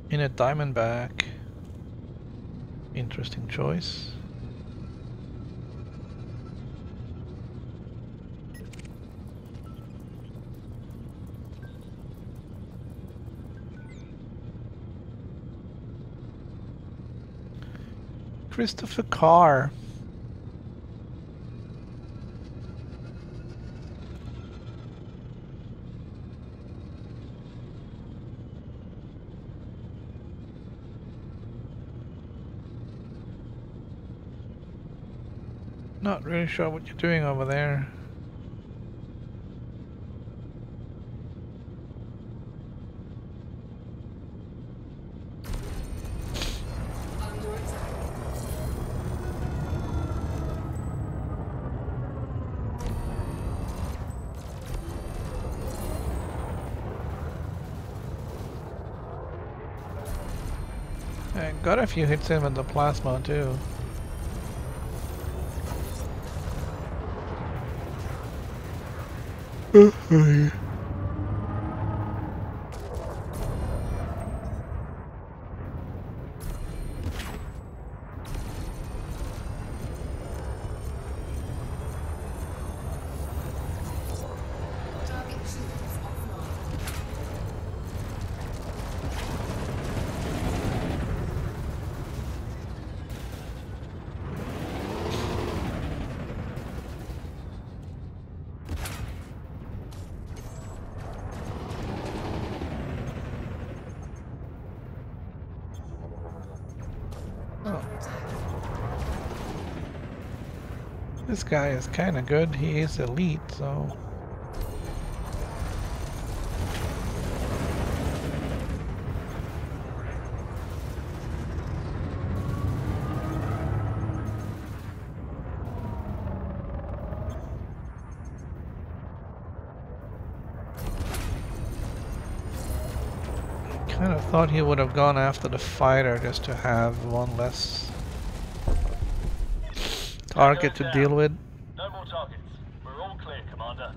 In a Diamondback. Interesting choice. Christopher Carr. Not really sure what you're doing over there. I got a few hits in with the plasma too. Target shields offline. Oh. This guy is kind of good. He is elite, so. Kind of thought he would have gone after the fighter just to have one less target to deal with. No more targets. We're all clear, Commander.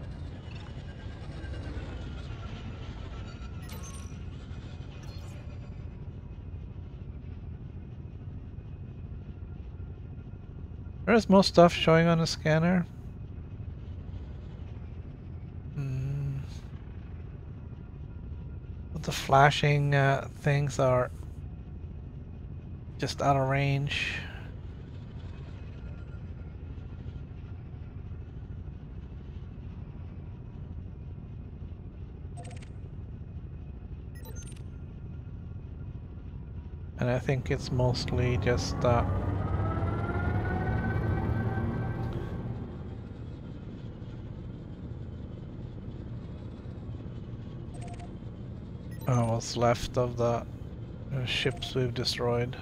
There's more stuff showing on the scanner. But the flashing things are just out of range. And I think it's mostly just what's left of the ships we've destroyed.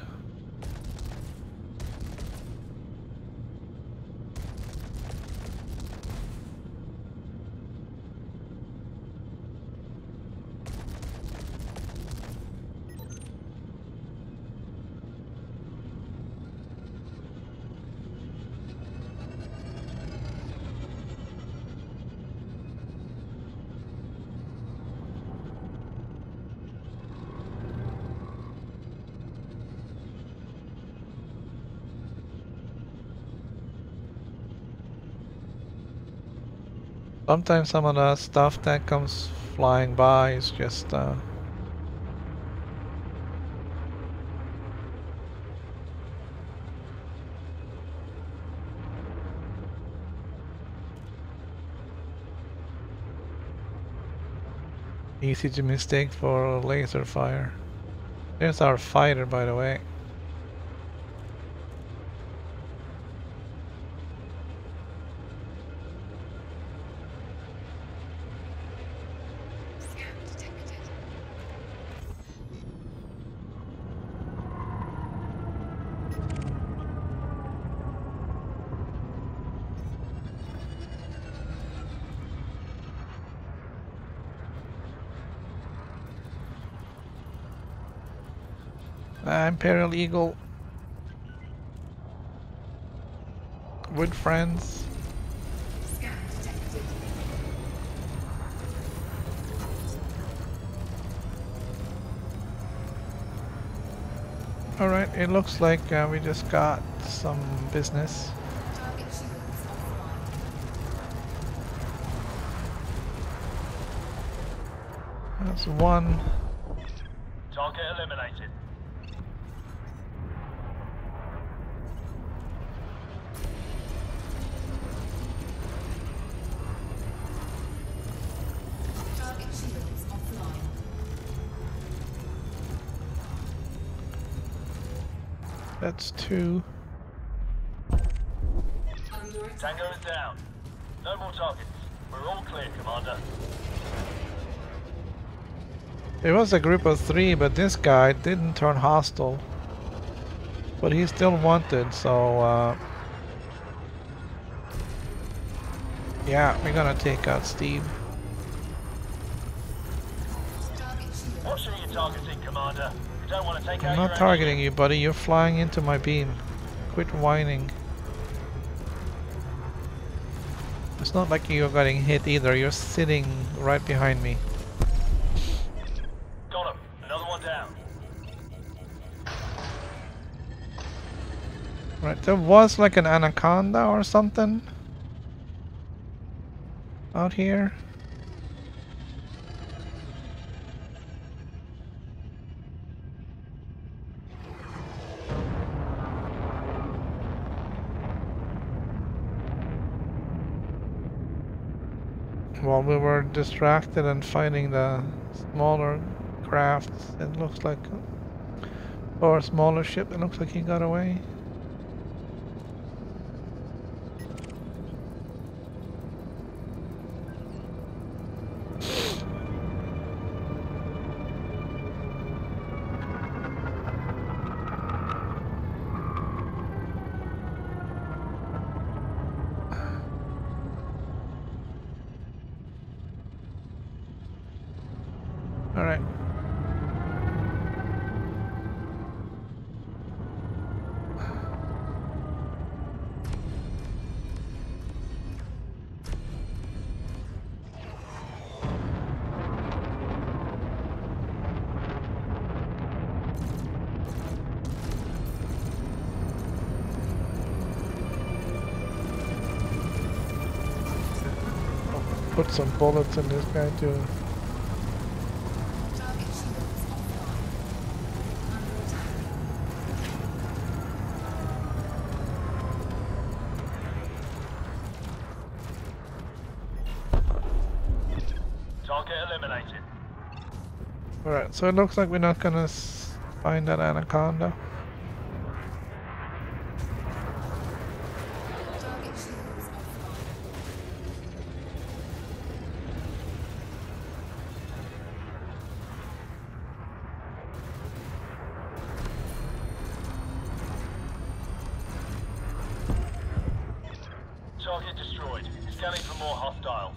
Sometimes some of the stuff that comes flying by is just easy to mistake for laser fire. There's our fighter, by the way. Scan detected. Imperial Eagle with friends. Scan detected. Alright, it looks like we just got some business. Target shields offline. That's one. Target eliminated. Target shields offline. That's two. Under attack. Tango is down. No more targets. We're all clear, Commander. It was a group of three, but this guy didn't turn hostile. But he's still wanted, so yeah, we're gonna take out Steve. Target shield. What should you targeting, Commander? You don't want to take out I'm your not own targeting you, buddy. You're flying into my beam. Quit whining. It's not like you're getting hit either. You're sitting right behind me. Got him. Another one down. Right, there was like an anaconda or something out here. While we were distracted and fighting the smaller crafts, it looks like, or a smaller ship, it looks like he got away. All right. Put some bullets in this guy too. Target shields offline. Under attack. Target eliminated. Alright, so it looks like we're not gonna find that anaconda. Target shields offline. Target destroyed. Scanning for more hostiles.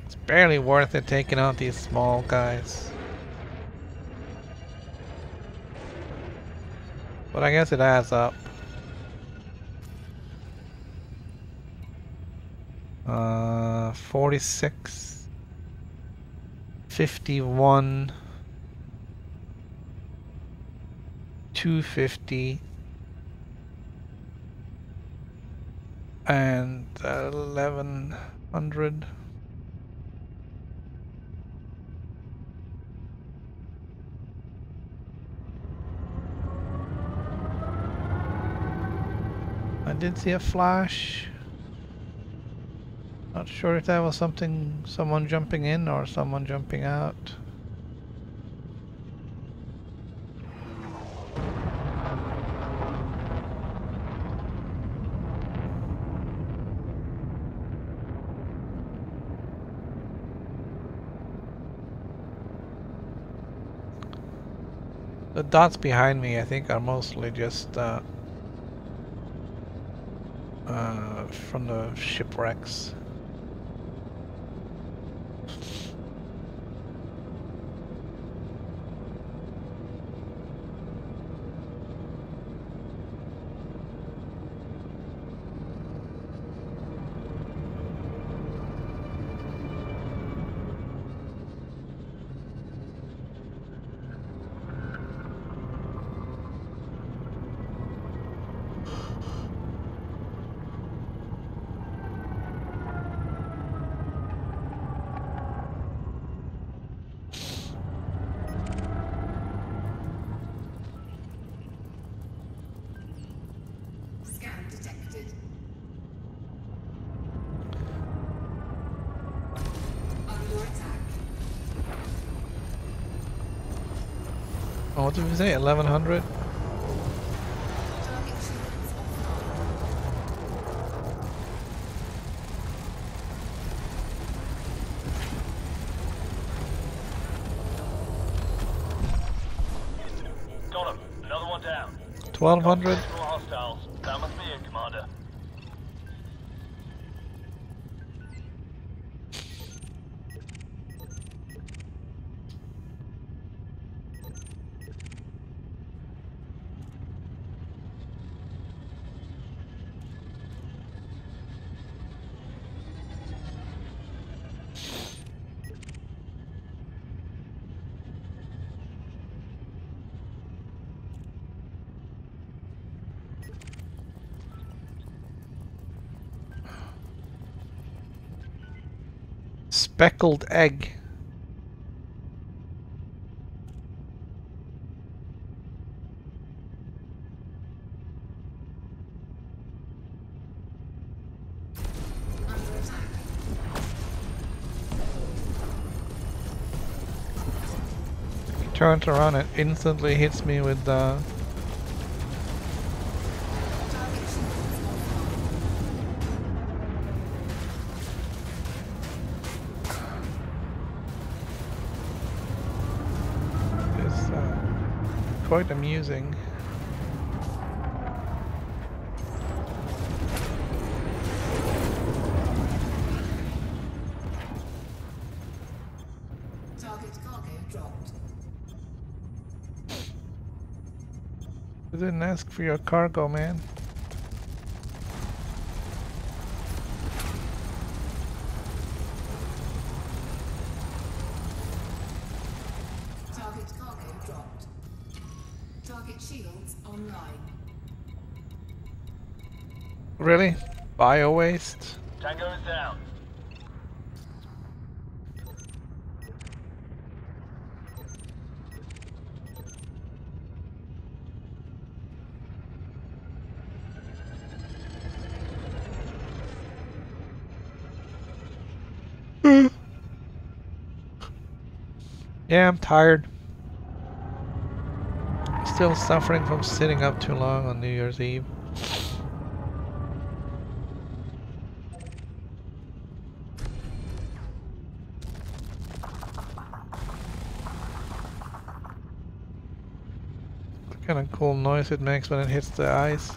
It's barely worth it taking out these small guys. But I guess it adds up. 46, 51, 250, and 1100. I did see a flash. Not sure if that was someone jumping in or someone jumping out. The dots behind me, I think, are mostly just from the shipwrecks. Scan detected. Under attack. Oh, what did we say? 1100? Target shields offline. Got him. Another one down. 1200? Visual hostiles. That must be it, Commander. Speckled egg. Under attack. Turns around and instantly hits me with the... Target shields offline. It's quite amusing. Target cargo dropped. I didn't ask for your cargo, man. Target cargo dropped. Target shields online. Really? Bio waste? Tango is down. Yeah, I'm tired. Still suffering from sitting up too long on New Year's Eve. What kind of cool noise it makes when it hits the ice.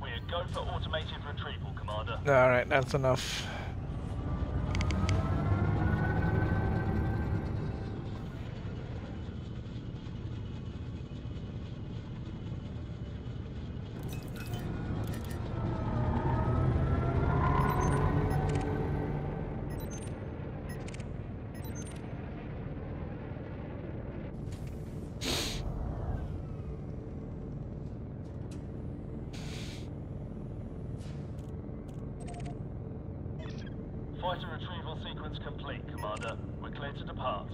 We're go for automated retrieval, Commander. Alright, that's enough. Data retrieval sequence complete, Commander. We're clear to depart.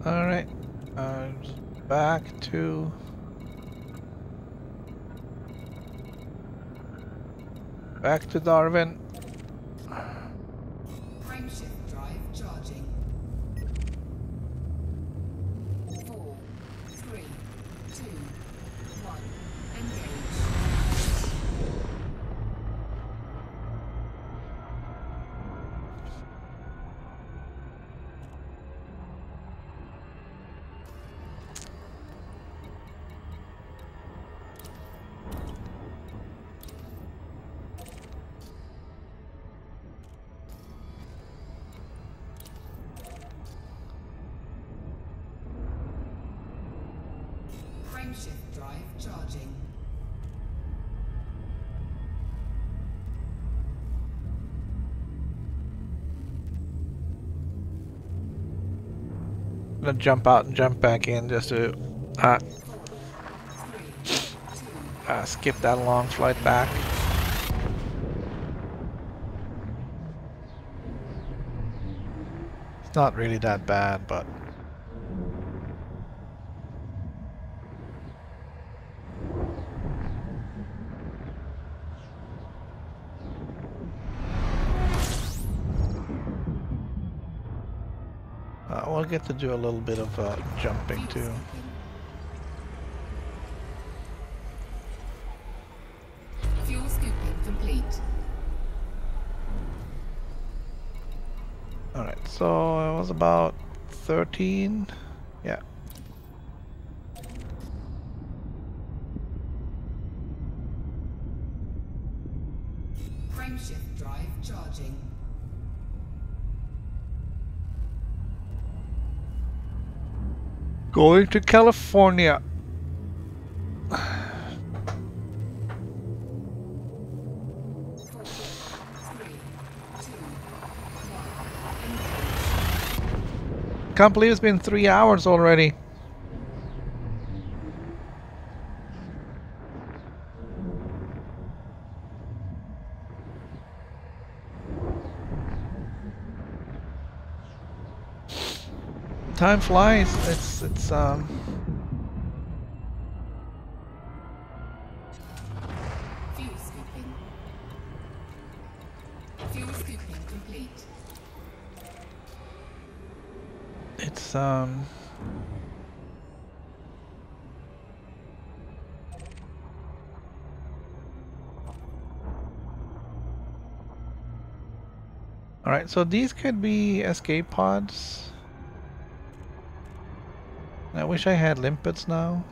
Alright. Back to... Back to Darwin. Frameshift drive charging. 4, 3, 2, 1. Engage. Frameshift drive charging. I'm gonna jump out and jump back in just to 4, 3, 2. skip that long flight back. It's not really that bad, but we'll get to do a little bit of jumping too. Fuel scooping complete. Alright, so it was about 13. Yeah. Frameshift drive charging. Going to California. 4, 3, 2, 1. Can't believe it's been 3 hours already. Time flies. It's Fuel scooping. Fuel scooping complete. it's Alright, so these could be escape pods. I wish I had limpets now.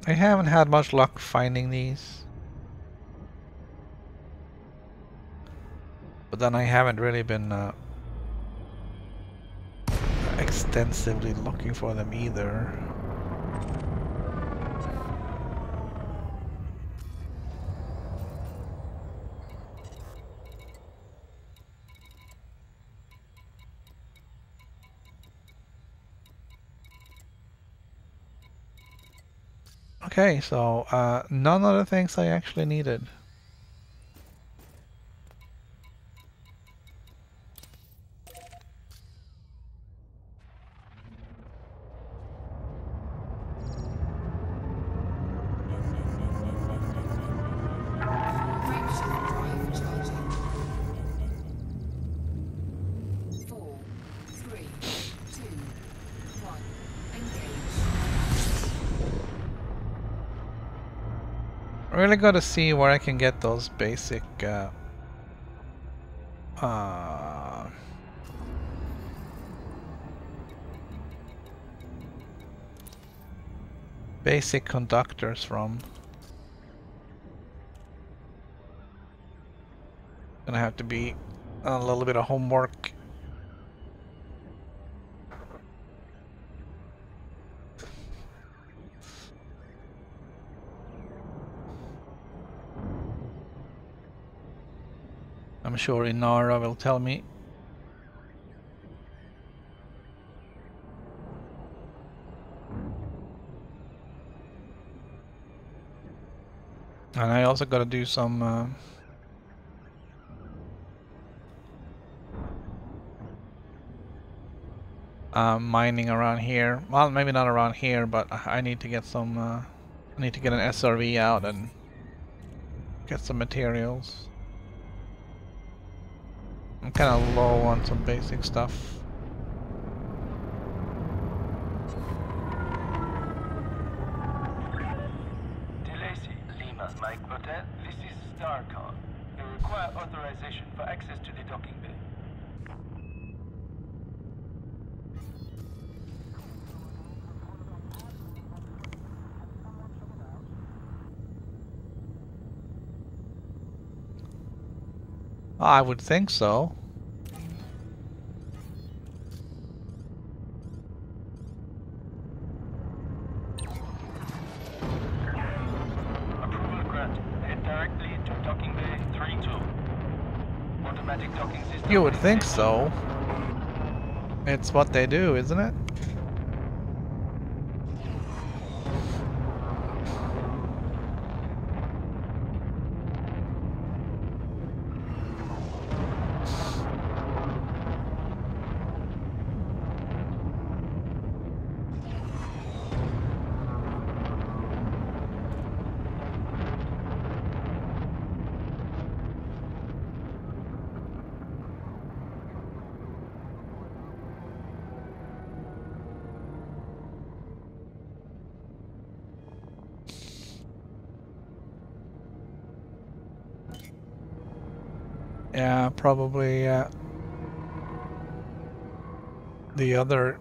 I haven't had much luck finding these. But then I haven't really been extensively looking for them either. Okay, so none of the things I actually needed. Frameshift drive charging. 4, 3, 2, 1. Engage. I really gotta see where I can get those basic basic conductors from? Gonna have to be a little bit of homework. I'm sure Inara will tell me. And I also gotta do some mining around here. Well, maybe not around here, but I need to get some. I need to get an SRV out and get some materials. I'm kind of low on some basic stuff. Mike Hotel, this is Starcon. We require authorization for access to the docking bay. I would think so. You would think so. It's what they do, isn't it? Yeah, probably the other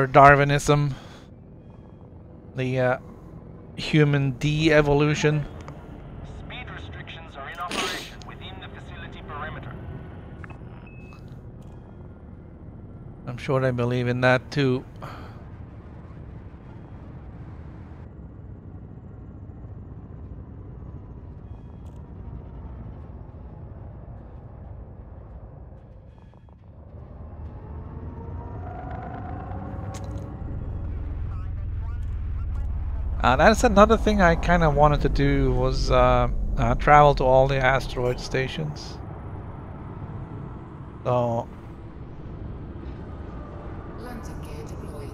Darwinism, the human de-evolution. Speed restrictions are in operation within the facility perimeter. I'm sure they believe in that too. That's another thing I kind of wanted to do was travel to all the asteroid stations. So Landing gear deployed.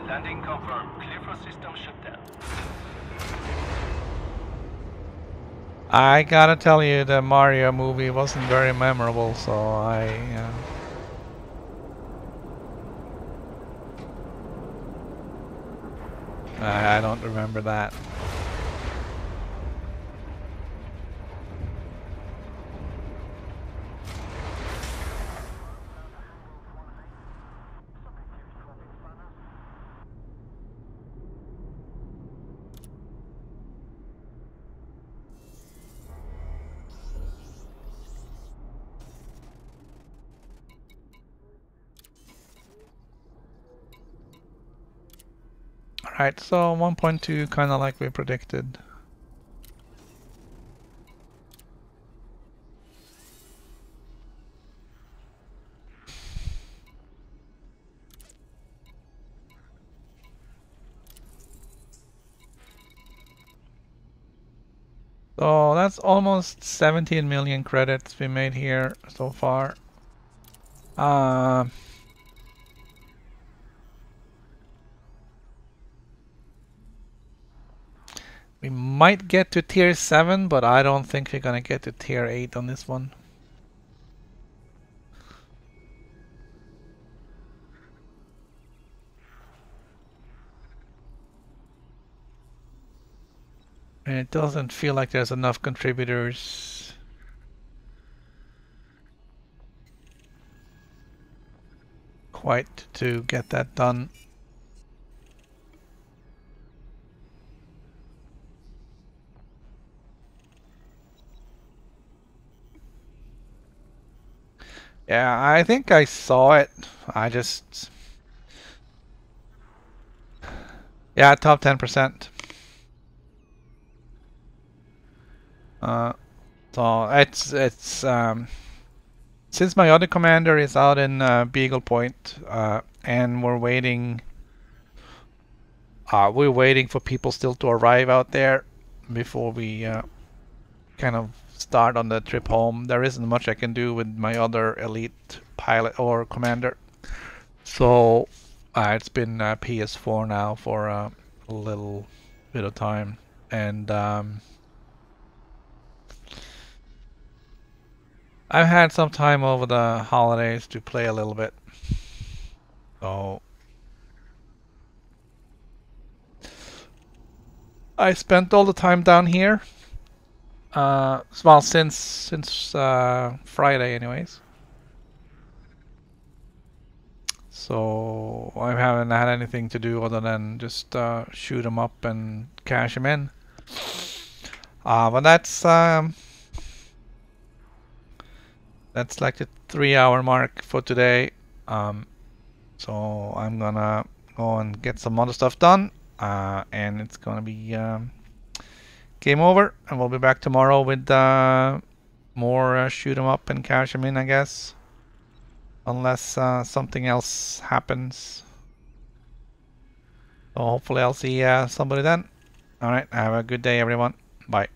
Landing confirmed. Clear for system shutdown. I gotta tell you, the Mario movie wasn't very memorable, so I don't remember that. Alright, so 1.2, kind of like we predicted. So that's almost 17 million credits we made here so far. We might get to tier 7, but I don't think we're gonna get to tier 8 on this one. And it doesn't feel like there's enough contributors. Quite to get that done. Yeah, I think I saw it. I just... Yeah, top 10%. So it's since my other commander is out in Beagle Point, and we're waiting for people still to arrive out there before we kind of start on the trip home. There isn't much I can do with my other elite pilot or commander. So it's been PS4 now for a little bit of time, and I've had some time over the holidays to play a little bit. So I spent all the time down here. Well, since Friday, anyways. So I haven't had anything to do other than just shoot them up and cash them in. But that's like the 3-hour mark for today. So I'm gonna go and get some other stuff done, and it's gonna be game over, and we'll be back tomorrow with more shoot 'em up and cash 'em in, I guess, unless something else happens. So hopefully I'll see somebody then. All right, have a good day, everyone. Bye.